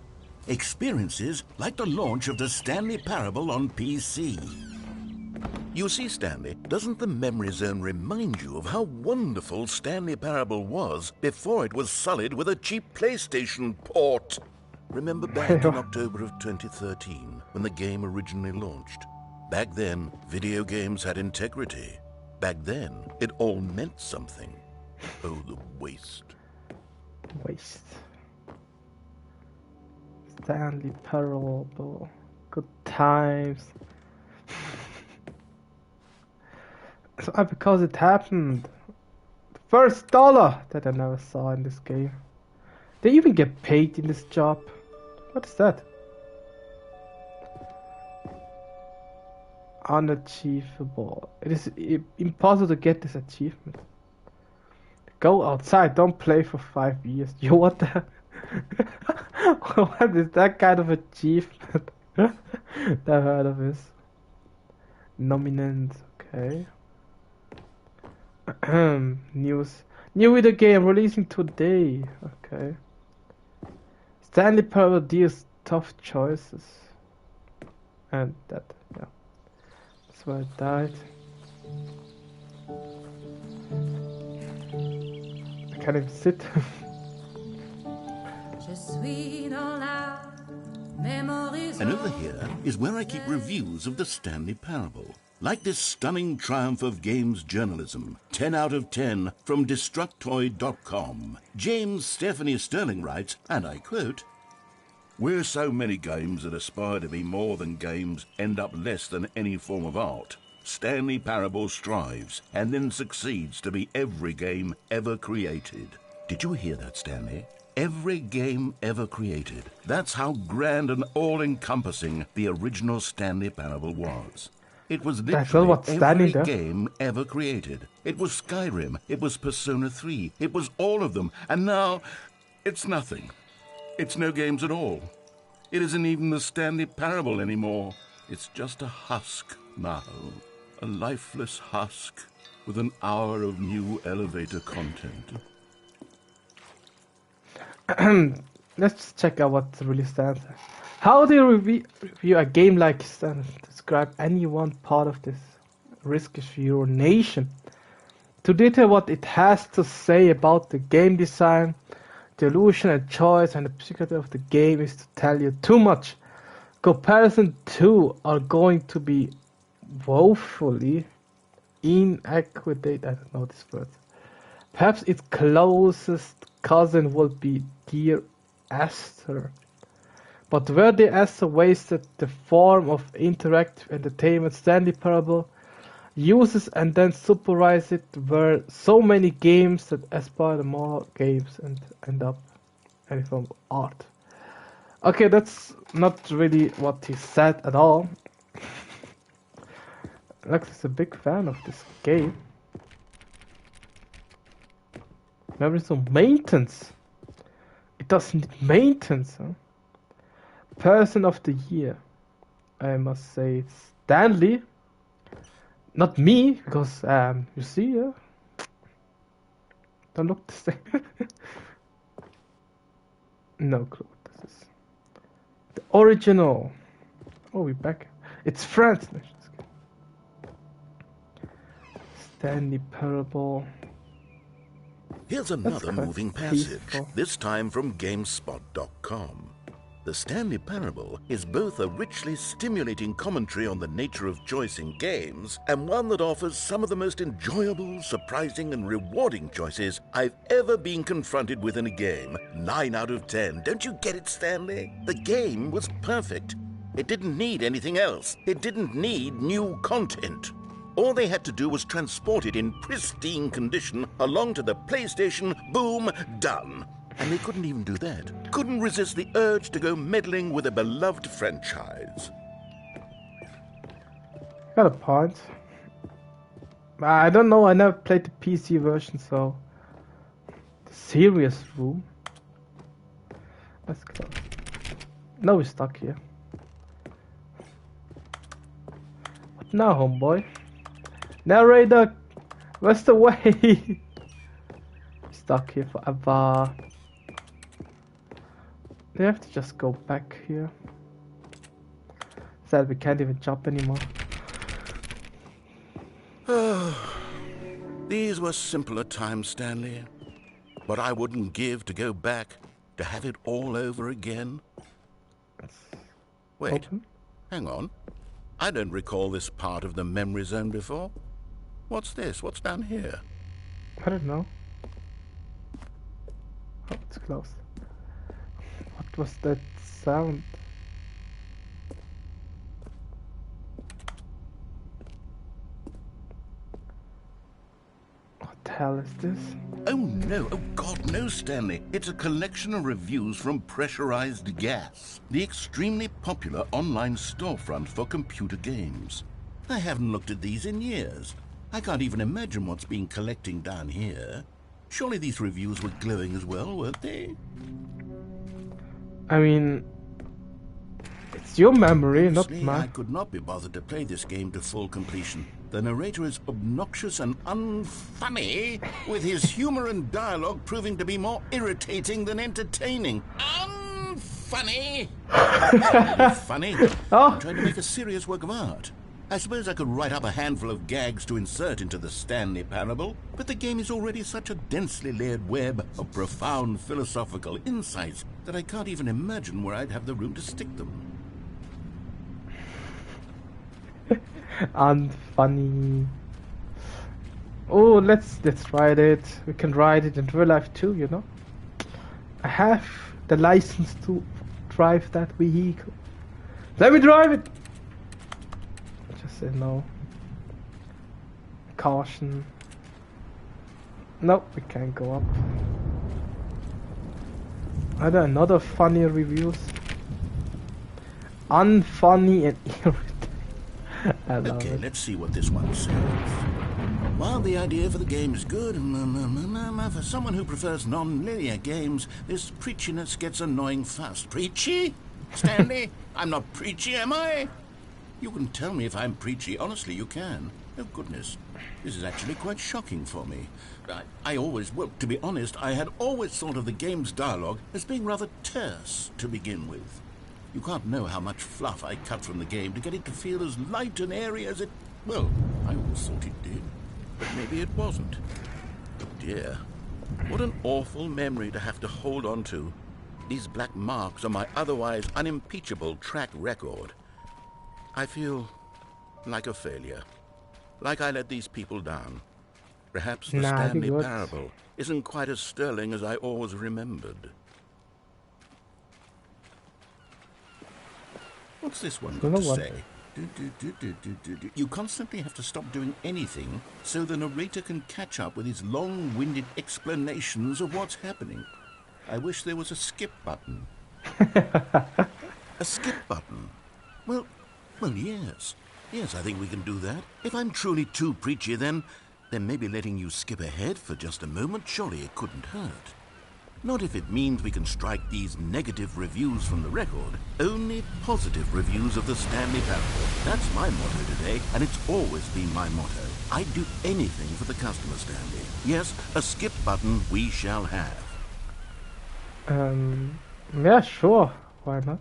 Experiences like the launch of the Stanley Parable on PC. You see, Stanley, doesn't the Memory Zone remind you of how wonderful Stanley Parable was before it was sullied with a cheap PlayStation port? Remember back in October of 2013 when the game originally launched? Back then, video games had integrity. Back then, it all meant something. Oh, the waste. Waste. Stanley Parable. Good times. So, because it happened. The first dollar that I never saw in this game. They even get paid in this job. What is that? Unachievable. It is impossible to get this achievement. Go outside, don't play for 5 years. You what the? What is that kind of achievement? Never heard of this. Nominant, okay. News. New video game releasing today. Okay. Stanley Parable deals tough choices. And that, yeah. That's why I died. I can't even sit. And over here is where I keep reviews of the Stanley Parable. Like this stunning triumph of games journalism, 10 out of 10 from Destructoid.com. James Stephanie Sterling writes, and I quote, "Where so many games that aspire to be more than games end up less than any form of art, Stanley Parable strives and then succeeds to be every game ever created." Did you hear that, Stanley? Every game ever created. That's how grand and all-encompassing the original Stanley Parable was. It was That's not literally what's standing every there. game ever created. It was Skyrim, it was Persona 3, it was all of them, and now it's nothing. It's no games at all. It isn't even the Stanley Parable anymore. It's just a husk now. A lifeless husk with an hour of new elevator content. Let's just check out what really stands. How do you review a game like this and describe any one part of this risk is your nation? To detail what it has to say about the game design, the illusion and choice, and the psychology of the game is to tell you too much. Comparison 2 are going to be woefully inaccurate. I don't know this word. Perhaps its closest cousin would be Dear Esther. But where the Esther wasted the form of interactive entertainment Stanley Parable uses and then supervise it were so many games that aspire to more games and end up any form of art. Okay, that's not really what he said at all. Lex is a big fan of this game. There is no maintenance. It doesn't need maintenance, huh? Person of the year, I must say it's Stanley. Not me, because you see, don't look the same. No clue what this is. The original. Oh, we're back. It's France. No, just kidding. Stanley Parable. Here's another quite moving passage, peaceful. this time from GameSpot.com. The Stanley Parable is both a richly stimulating commentary on the nature of choice in games and one that offers some of the most enjoyable, surprising, and rewarding choices I've ever been confronted with in a game. 9 out of 10. Don't you get it, Stanley? The game was perfect. It didn't need anything else. It didn't need new content. All they had to do was transport it in pristine condition along to the PlayStation. Boom, done. And they couldn't even do that. Couldn't resist the urge to go meddling with a beloved franchise. Got a point. I don't know, I never played the PC version, so... The serious room? Let's go. No, we're stuck here. What now, homeboy? Narrator! Where's the way? Stuck here forever. Do you have to just go back here? Sad we can't even jump anymore. These were simpler times, Stanley. But I wouldn't give to go back, to have it all over again. Wait, Open. hang on. I don't recall this part of the memory zone before. What's this? What's down here? I don't know. Oh, it's closed. What was that sound? What the hell is this? Oh no, oh God, no, Stanley. It's a collection of reviews from Pressurized Gas, the extremely popular online storefront for computer games. I haven't looked at these in years. I can't even imagine what's been collecting down here. Surely these reviews were glowing as well, weren't they? I mean, it's your memory, not Honestly, I mine. could not be bothered to play this game to full completion. The narrator is obnoxious and unfunny, with his humor and dialogue proving to be more irritating than entertaining. Unfunny! Funny? Oh. I'm trying to make a serious work of art. I suppose I could write up a handful of gags to insert into the Stanley Parable, but the game is already such a densely layered web of profound philosophical insights that I can't even imagine where I'd have the room to stick them. Unfunny. Oh, let's ride it. We can ride it in real life too, you know. I have the license to drive that vehicle. Let me drive it. Just say no. Caution. Nope, we can't go up. Are there another funny reviews? Unfunny and irritating. I love Okay, it. let's see what this one says. While the idea for the game is good, for someone who prefers non-linear games, this preachiness gets annoying fast. Preachy? Stanley? I'm not preachy, am I? You can tell me if I'm preachy. Honestly, you can. Oh, goodness. This is actually quite shocking for me. Well, to be honest, I had always thought of the game's dialogue as being rather terse to begin with. You can't know how much fluff I cut from the game to get it to feel as light and airy as it... Well, I always thought it did. But maybe it wasn't. Oh dear. What an awful memory to have to hold on to. These black marks on my otherwise unimpeachable track record. I feel like a failure. Like I let these people down. Perhaps the Stanley Parable isn't quite as sterling as I always remembered. What's this one got to say? You constantly have to stop doing anything so the narrator can catch up with his long-winded explanations of what's happening. I wish there was a skip button. A skip button? Well, yes. Yes, I think we can do that. If I'm truly too preachy, then maybe letting you skip ahead for just a moment, surely it couldn't hurt. Not if it means we can strike these negative reviews from the record. Only positive reviews of the Stanley Parable. That's my motto today, and it's always been my motto. I'd do anything for the customer, Stanley. Yes, a skip button we shall have. Yeah, sure. Why not?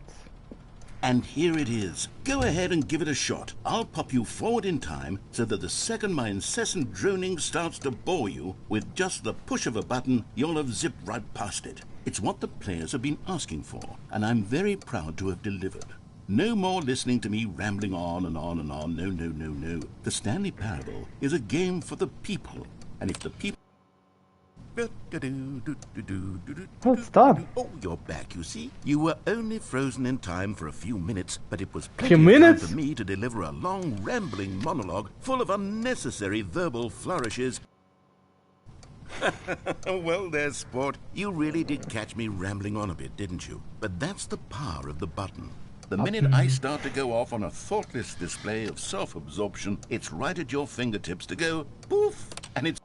And here it is. Go ahead and give it a shot. I'll pop you forward in time so that the second my incessant droning starts to bore you, with just the push of a button, you'll have zipped right past it. It's what the players have been asking for, and I'm very proud to have delivered. No more listening to me rambling on and on and on. No. The Stanley Parable is a game for the people, and if the people... Oh, it's done. Oh, you're back, you see. You were only frozen in time for a few minutes, but it was Few plenty of minutes? time for me to deliver a long, rambling monologue full of unnecessary verbal flourishes. Well, there, sport. You really did catch me rambling on a bit, didn't you? But that's the power of the button. The minute I start to go off on a thoughtless display of self-absorption, it's right at your fingertips to go poof, and it's...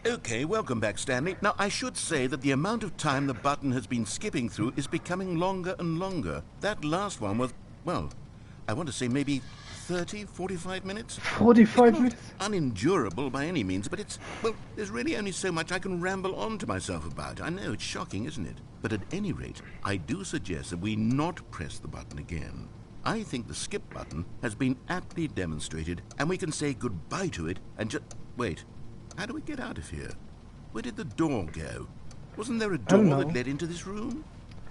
Okay, welcome back, Stanley. Now, I should say that the amount of time the button has been skipping through is becoming longer and longer. That last one was, well, I want to say maybe 30, 45 minutes? 45 It's minutes? not unendurable by any means, but it's, well, there's really only so much I can ramble on to myself about. I know, it's shocking, isn't it? But at any rate, I do suggest that we not press the button again. I think the skip button has been aptly demonstrated, and we can say goodbye to it and just... Wait. How do we get out of here? Where did the door go? Wasn't there a door that led into this room?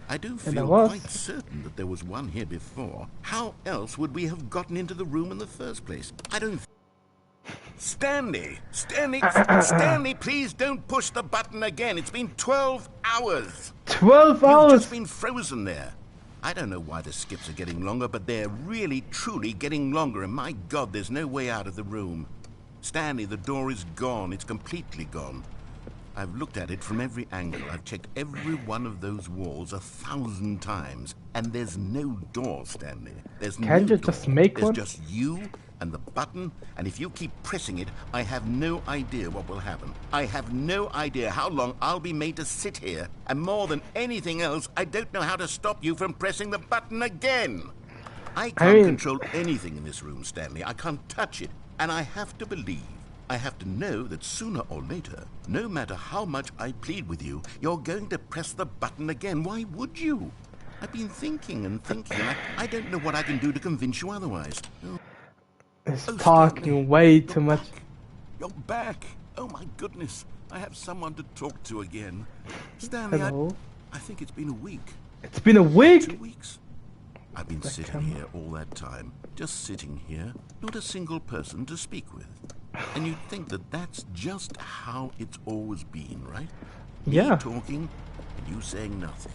I do feel quite certain that there was one here before. How else would we have gotten into the room in the first place? I don't... Stanley! Stanley, please don't push the button again. It's been 12 hours. 12 hours? You've just been frozen there. I don't know why the skips are getting longer, but they're really, truly getting longer, and my God, there's no way out of the room. Stanley, the door is gone. It's completely gone. I've looked at it from every angle. I've checked every one of those walls 1,000 times. And there's no door, Stanley. There's no door. Can't you just make one? There's just you and the button. And if you keep pressing it, I have no idea what will happen. I have no idea how long I'll be made to sit here. And more than anything else, I don't know how to stop you from pressing the button again. I can't control anything in this room, Stanley. I can't touch it. And I have to believe, I have to know that sooner or later, no matter how much I plead with you, you're going to press the button again. Why would you? I've been thinking and thinking, and I don't know what I can do to convince you otherwise. It's talking Stanley, way too much. You're back. Oh, my goodness. I have someone to talk to again. Stanley, I think it's been a week. It's been a week? 2 weeks. I've been sitting here all that time, just sitting here, not a single person to speak with. And you'd think that that's just how it's always been, right? Yeah. Me talking and you saying nothing.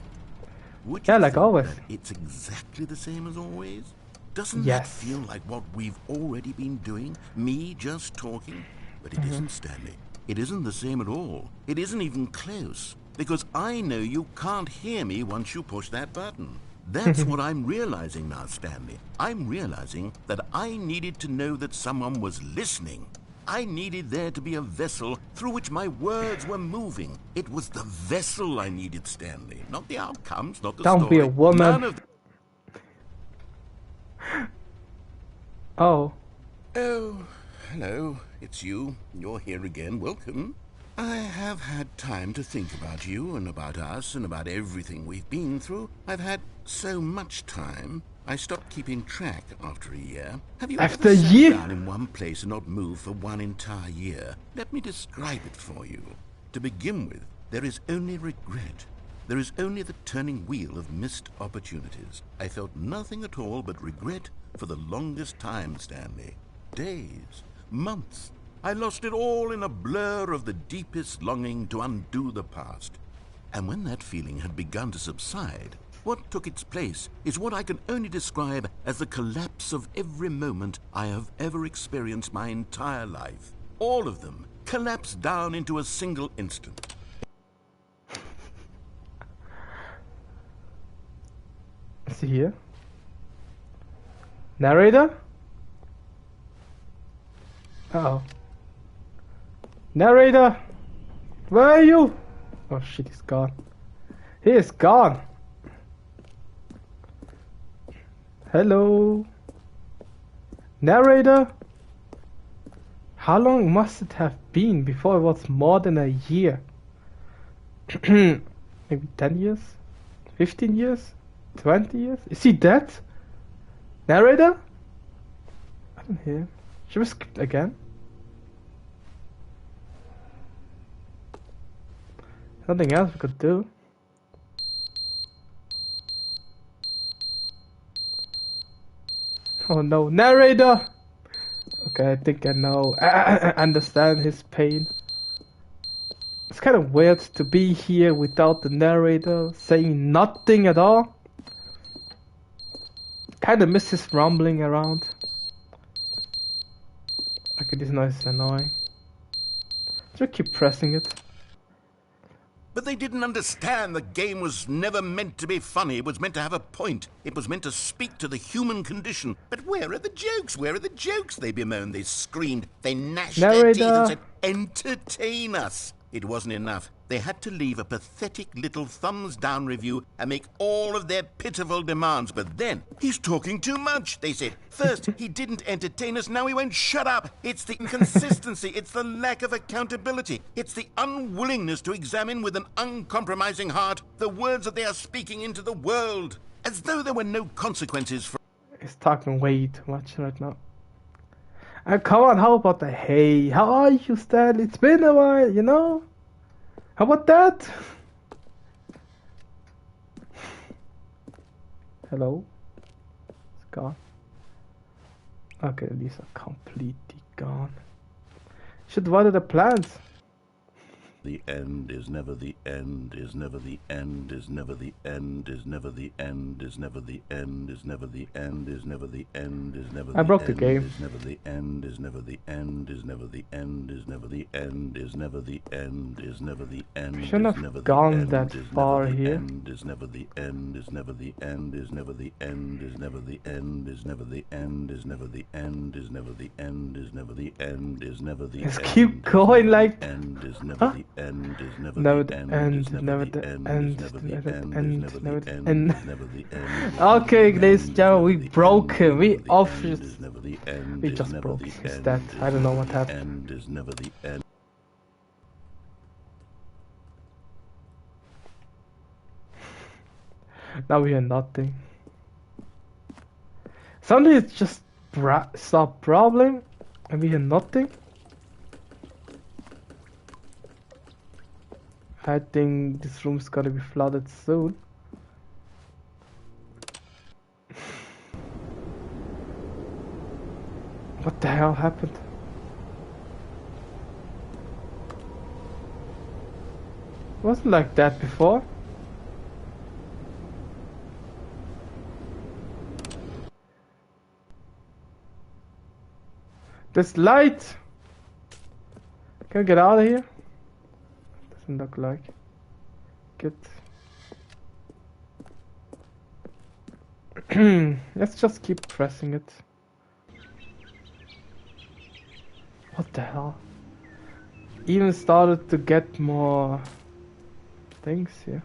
Would Yeah, you like think always. that it's exactly the same as always? Doesn't that Yes. feel like what we've already been doing? Me just talking? But it isn't, Stanley. It isn't the same at all. It isn't even close. Because I know you can't hear me once you push that button. That's what I'm realizing now, Stanley. I'm realizing that I needed to know that someone was listening. I needed there to be a vessel through which my words were moving. It was the vessel I needed, Stanley. Not the outcomes, not the story. Don't be a woman. None of Oh. Oh, hello. It's you. You're here again. Welcome. I have had time to think about you and about us and about everything we've been through. I've had so much time. I stopped keeping track after a year. Have you After ever a sat year? down in one place and not moved for one entire year? Let me describe it for you. To begin with, there is only regret. There is only the turning wheel of missed opportunities. I felt nothing at all but regret for the longest time, Stanley. Days, months. I lost it all in a blur of the deepest longing to undo the past. And when that feeling had begun to subside, what took its place is what I can only describe as the collapse of every moment I have ever experienced my entire life. All of them collapsed down into a single instant. See here. Narrator? Uh-oh. Narrator! Where are you? Oh shit, he's gone. He is gone! Hello? Narrator? How long must it have been before it was more than a year? Maybe 10 years? 15 years? 20 years? Is he dead? Narrator? I don't hear. Should we skip again? Nothing else we could do. Oh no, narrator! Okay, I think I know. I understand his pain. It's kind of weird to be here without the narrator saying nothing at all. Kind of miss his rumbling around. Okay, this noise is annoying. Just keep pressing it. But they didn't understand the game was never meant to be funny. It was meant to have a point. It was meant to speak to the human condition. But where are the jokes? Where are the jokes? They bemoaned, they screamed, they gnashed their teeth and said, entertain us. It wasn't enough. They had to leave a pathetic little thumbs-down review and make all of their pitiful demands. But then, he's talking too much, they said. First, he didn't entertain us, now he won't shut up. It's the inconsistency, it's the lack of accountability. It's the unwillingness to examine with an uncompromising heart the words that they are speaking into the world. As though there were no consequences for... He's talking way too much right now. Come on, how about the hey? How are you, Stanley? It's been a while, you know? How about that? Hello? It's gone. Okay, these are completely gone. Should water the plants. The end is never the end, is never the end, is never the end, is never the end, is never the end, is never the end, is never the end, is never the end. I broke the game. Is never the end, is never the end, is never the end, is never the end, is never the end, is never the end. Shouldn't have gone that far here. Is never the end, is never the end, is never the end, is never the end, is never the end, is never the end, is never the end, is never the end, is never the end. Just keep going like. End is never the end, is never Never the the end, end, is never the end, end, is never never the the end, end, is never never the the end, end. is never the end. Okay, ladies and gentlemen, we broke him. We off. Is never the end, We is just never broke the his end, stat. is I don't know never what the happened. end, is never the end. Now we hear nothing. Suddenly it's just stop problem and we hear nothing. I think this room's gonna be flooded soon. What the hell happened? It wasn't like that before. This light! Can I get out of here? Doesn't look like. Good. Let's just keep pressing it. What the hell? Even started to get more things here.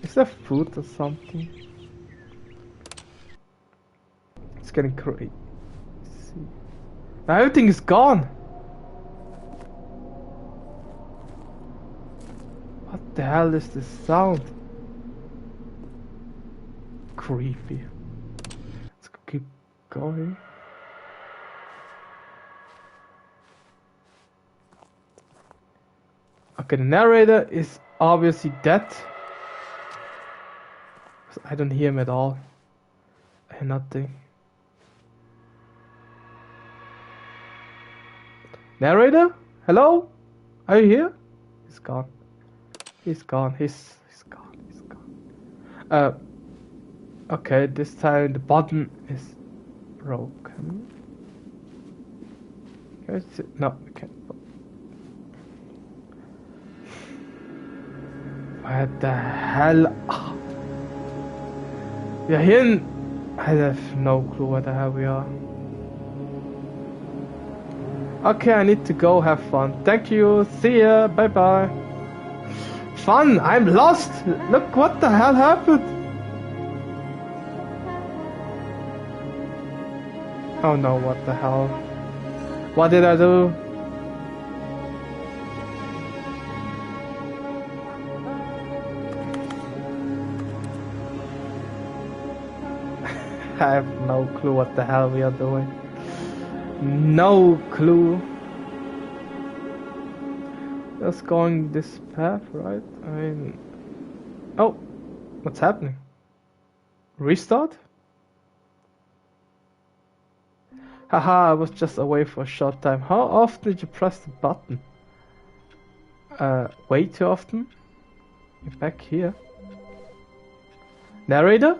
Is there food or something? It's getting crazy. Now everything is gone. the hell is this sound? Creepy. Let's keep going. Okay, the narrator is obviously dead. I don't hear him at all. I hear nothing. Narrator? Hello? Are you here? He's gone. He's gone. He's gone. He's gone. Okay, this time the button is broken. Can I see? No, I can't. What the hell? Oh. We are here in... I have no clue where the hell we are. Okay, I need to go have fun. Thank you. See ya. Bye bye. Fun. I'm lost. Look what the hell happened. Oh no, what the hell? What did I do? I have no clue what the hell we are doing. No clue. Just going this path, right? I mean... Oh! What's happening? Restart? Haha, I was just away for a short time. How often did you press the button? Way too often? You're back here. Narrator?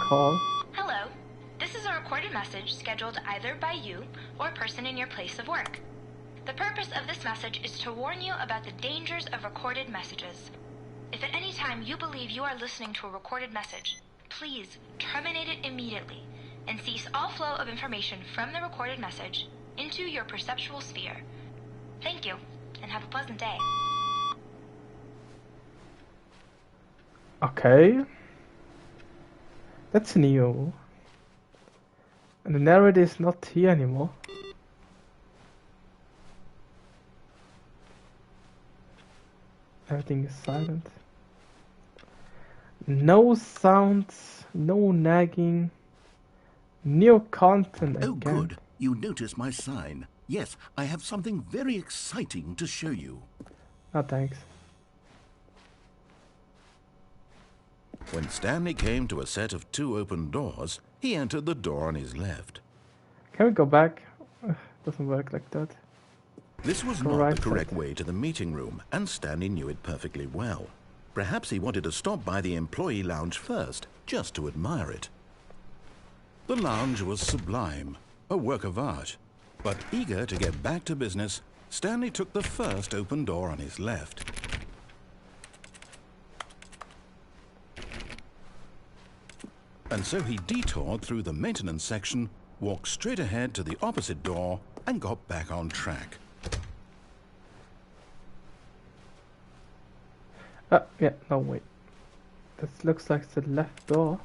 Call. Hello. This is a recorded message scheduled either by you or a person in your place of work. The purpose of this message is to warn you about the dangers of recorded messages. If at any time you believe you are listening to a recorded message, please terminate it immediately and cease all flow of information from the recorded message into your perceptual sphere. Thank you, and have a pleasant day. Okay. That's new. And the narrator is not here anymore. Everything is silent. No sounds, no nagging. New content again. Oh good, you notice my sign. Yes, I have something very exciting to show you. No thanks. When Stanley came to a set of 2 open doors, he entered the door on his left. Can we go back? Doesn't work like that. This was Go not right the correct side. way to the meeting room, and Stanley knew it perfectly well. Perhaps he wanted to stop by the employee lounge first, just to admire it. The lounge was sublime, a work of art. But eager to get back to business, Stanley took the first open door on his left. And so he detoured through the maintenance section, walked straight ahead to the opposite door, and got back on track. Yeah, no wait. This looks like the left door.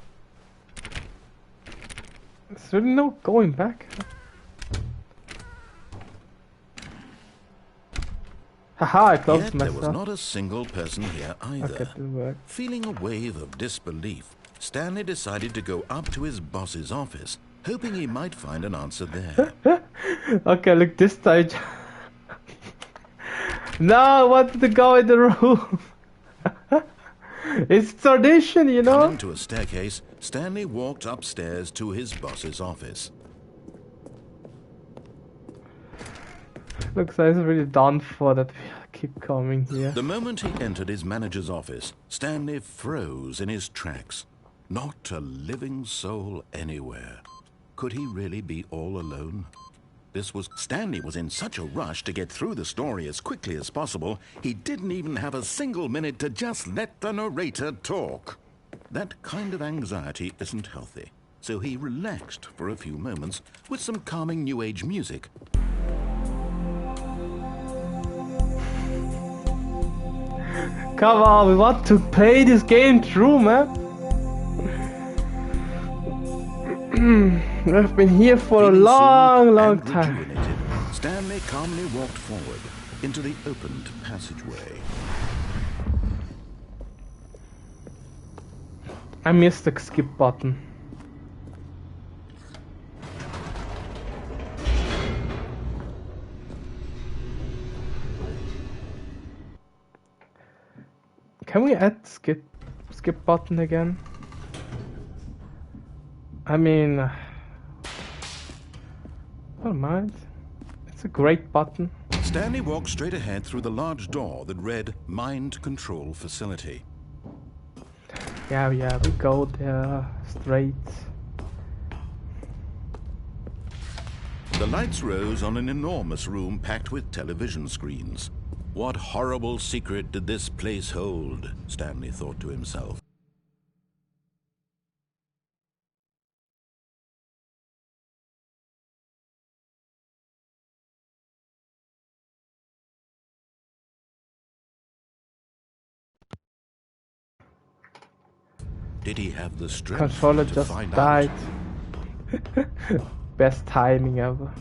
There's really no going back. Haha, I closed Yet there myself. was not a single person here either. Okay, it didn't work. Feeling a wave of disbelief, Stanley decided to go up to his boss's office, hoping he might find an answer there. Okay, look this time. No, I wanted to go in the room. It's tradition, you know? Coming to a staircase, Stanley walked upstairs to his boss's office. Looks like it's really done for that we keep coming here. The moment he entered his manager's office, Stanley froze in his tracks. Not a living soul anywhere. Could he really be all alone? Stanley was in such a rush to get through the story as quickly as possible, he didn't even have a single minute to just let the narrator talk. That kind of anxiety isn't healthy, so he relaxed for a few moments with some calming New Age music. Come on, we want to play this game through, man. I've been here for a Feeling long, soothed long and time. rejuvenated, Stanley calmly walked forward into the opened passageway. I missed the skip button. Can we add skip button again? I mean, I don't mind. It's a great button. Stanley walked straight ahead through the large door that read Mind Control Facility. Yeah, we go there straight. The lights rose on an enormous room packed with television screens. What horrible secret did this place hold? Stanley thought to himself. Did he have the strength Controller to just find died. out? Best timing ever.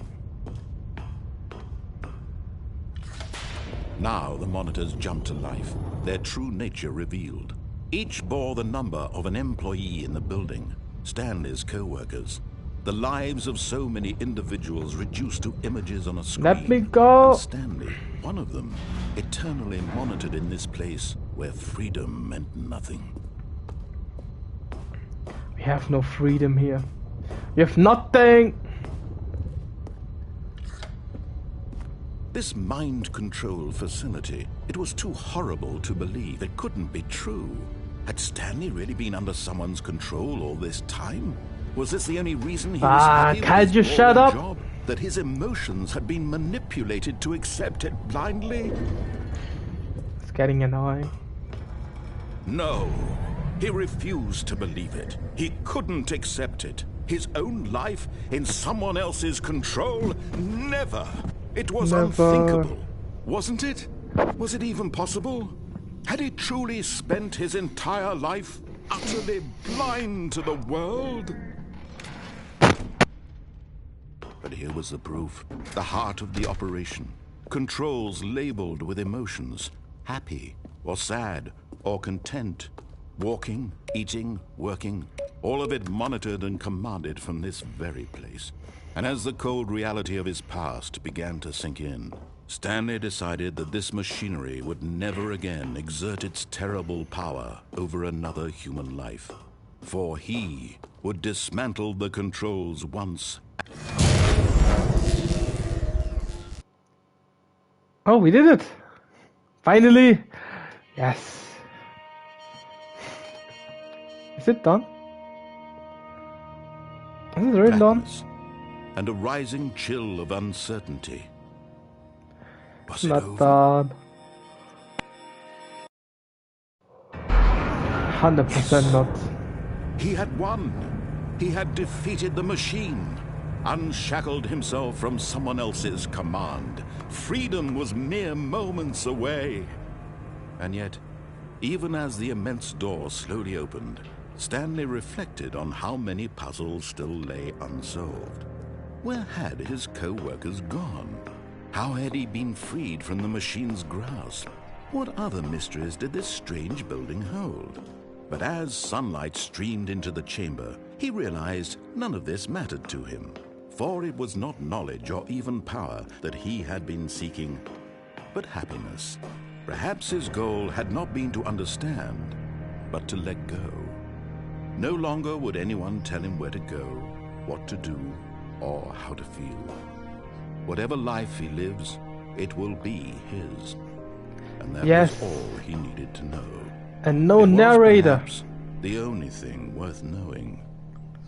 Now the monitors jumped to life, their true nature revealed. Each bore the number of an employee in the building, Stanley's co-workers. The lives of so many individuals reduced to images on a screen. Let me go! And Stanley, one of them, eternally monitored in this place where freedom meant nothing. We have no freedom here. We have nothing! This mind control facility, it was too horrible to believe. It couldn't be true. Had Stanley really been under someone's control all this time? Was this the only reason he was happy with can't his you shut boring up? job? That his emotions had been manipulated to accept it blindly? It's getting annoying. No. He refused to believe it. He couldn't accept it. His own life in someone else's control? Never. It was unthinkable, wasn't it? Was it even possible? Had he truly spent his entire life utterly blind to the world? But here was the proof, the heart of the operation. Controls labeled with emotions, happy or sad or content. Walking, eating, working, all of it monitored and commanded from this very place. And as the cold reality of his past began to sink in, Stanley decided that this machinery would never again exert its terrible power over another human life. For he would dismantle the controls once. Oh, we did it! Finally! Yes! Is it done? Is it really done? Blackness and a rising chill of uncertainty. Was it Not over? done. 100% not. He had won. He had defeated the machine, unshackled himself from someone else's command. Freedom was mere moments away. And yet, even as the immense door slowly opened, Stanley reflected on how many puzzles still lay unsolved. Where had his co-workers gone? How had he been freed from the machine's grasp? What other mysteries did this strange building hold? But as sunlight streamed into the chamber, he realized none of this mattered to him. For it was not knowledge or even power that he had been seeking, but happiness. Perhaps his goal had not been to understand, but to let go. No longer would anyone tell him where to go, what to do, or how to feel. Whatever life he lives, it will be his. And that Yes. was all he needed to know. And no It was narrator. perhaps the only thing worth knowing.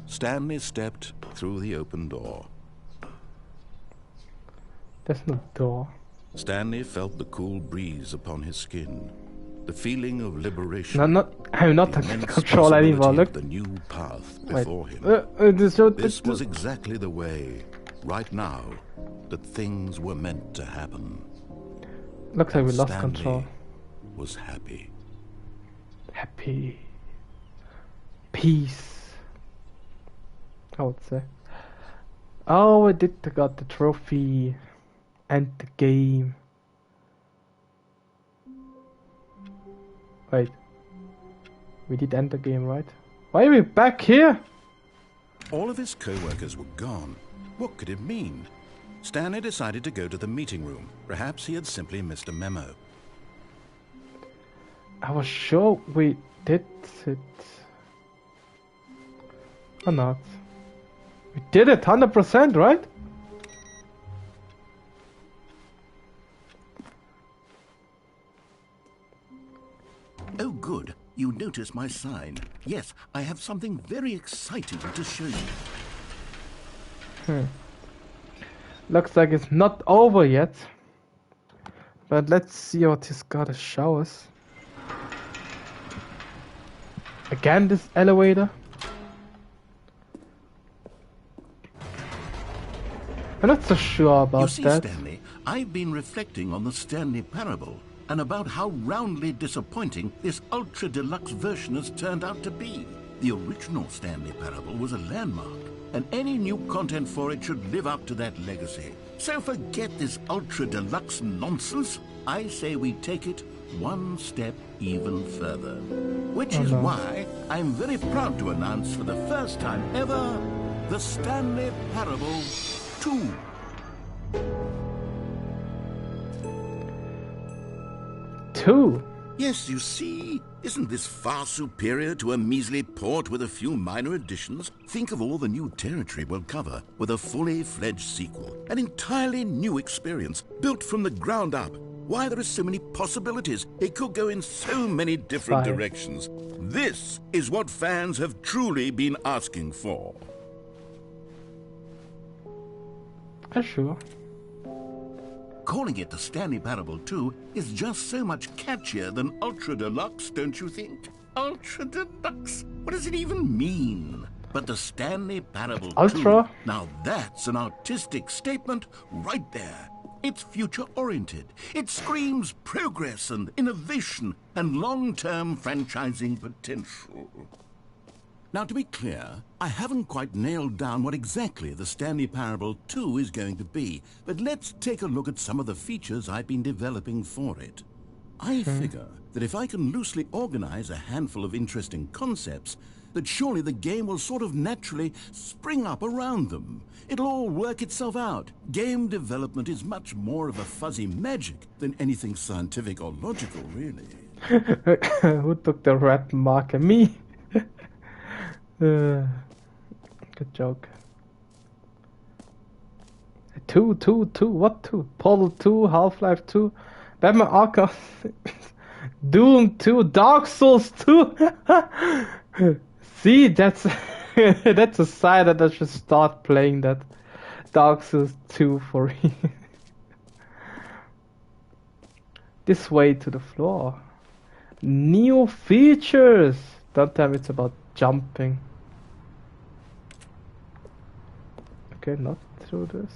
Stanley stepped through the open door. There's no door. Stanley felt the cool breeze upon his skin, the feeling of liberation. I'm not the in immense control anymore. possibility Look. of the new path Wait. before him. This was This exactly the way, right now, that things were meant to happen. looks like we lost Stanley control. was happy. Happy. Peace. I would say. Oh, I did got the trophy and the game. Wait. We did end the game, right? Why are we back here? All of his co-workers were gone. What could it mean? Stanley decided to go to the meeting room. Perhaps he had simply missed a memo. I was sure we did it. Or not. We did it 100%, right? Oh, good. You notice my sign. Yes, I have something very exciting to show you. Looks like it's not over yet. But let's see what he's got to show us. Again, this elevator. I'm not so sure about you see, that. Stanley, I've been reflecting on the Stanley Parable and about how roundly disappointing this ultra-deluxe version has turned out to be. The original Stanley Parable was a landmark, and any new content for it should live up to that legacy. So forget this ultra-deluxe nonsense. I say we take it one step even further. Which is why I'm very proud to announce for the first time ever, the Stanley Parable 2. Yes, you see, isn't this far superior to a measly port with a few minor additions? Think of all the new territory we'll cover with a fully fledged sequel. An entirely new experience, built from the ground up. Why, there are so many possibilities. It could go in so many different directions. This is what fans have truly been asking for. Sure. Calling it the Stanley Parable 2 is just so much catchier than Ultra Deluxe, don't you think? Ultra Deluxe? What does it even mean? But the Stanley Parable 2, now that's an artistic statement right there. It's future-oriented. It screams progress and innovation and long-term franchising potential. Now, to be clear, I haven't quite nailed down what exactly the Stanley Parable 2 is going to be, but let's take a look at some of the features I've been developing for it. I figure that if I can loosely organize a handful of interesting concepts, that surely the game will sort of naturally spring up around them. It'll all work itself out. Game development is much more of a fuzzy magic than anything scientific or logical, really. Who took the red marker? Me? Good joke. Two. What 2? Portal 2, Half-Life 2, Batman Arkham, Doom 2, Dark Souls 2. See, that's that's a sign that I should start playing that Dark Souls 2 for me. This way to the floor. New features. Don't tell me it's about jumping. Okay, not through this.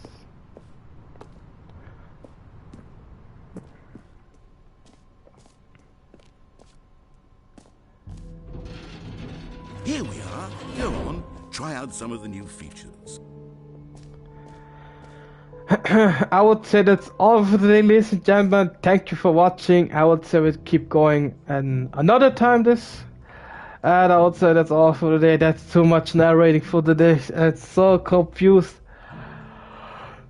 Here we are. Go on, try out some of the new features. I would say that's all for today, ladies and gentlemen. Thank you for watching. I would say we'll keep going and another time this. And I would say that's all for today. That's too much narrating for today. It's so confused.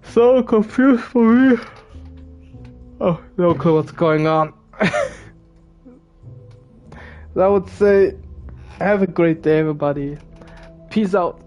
So confused for me. Oh, no clue what's going on. So I would say have a great day, everybody. Peace out.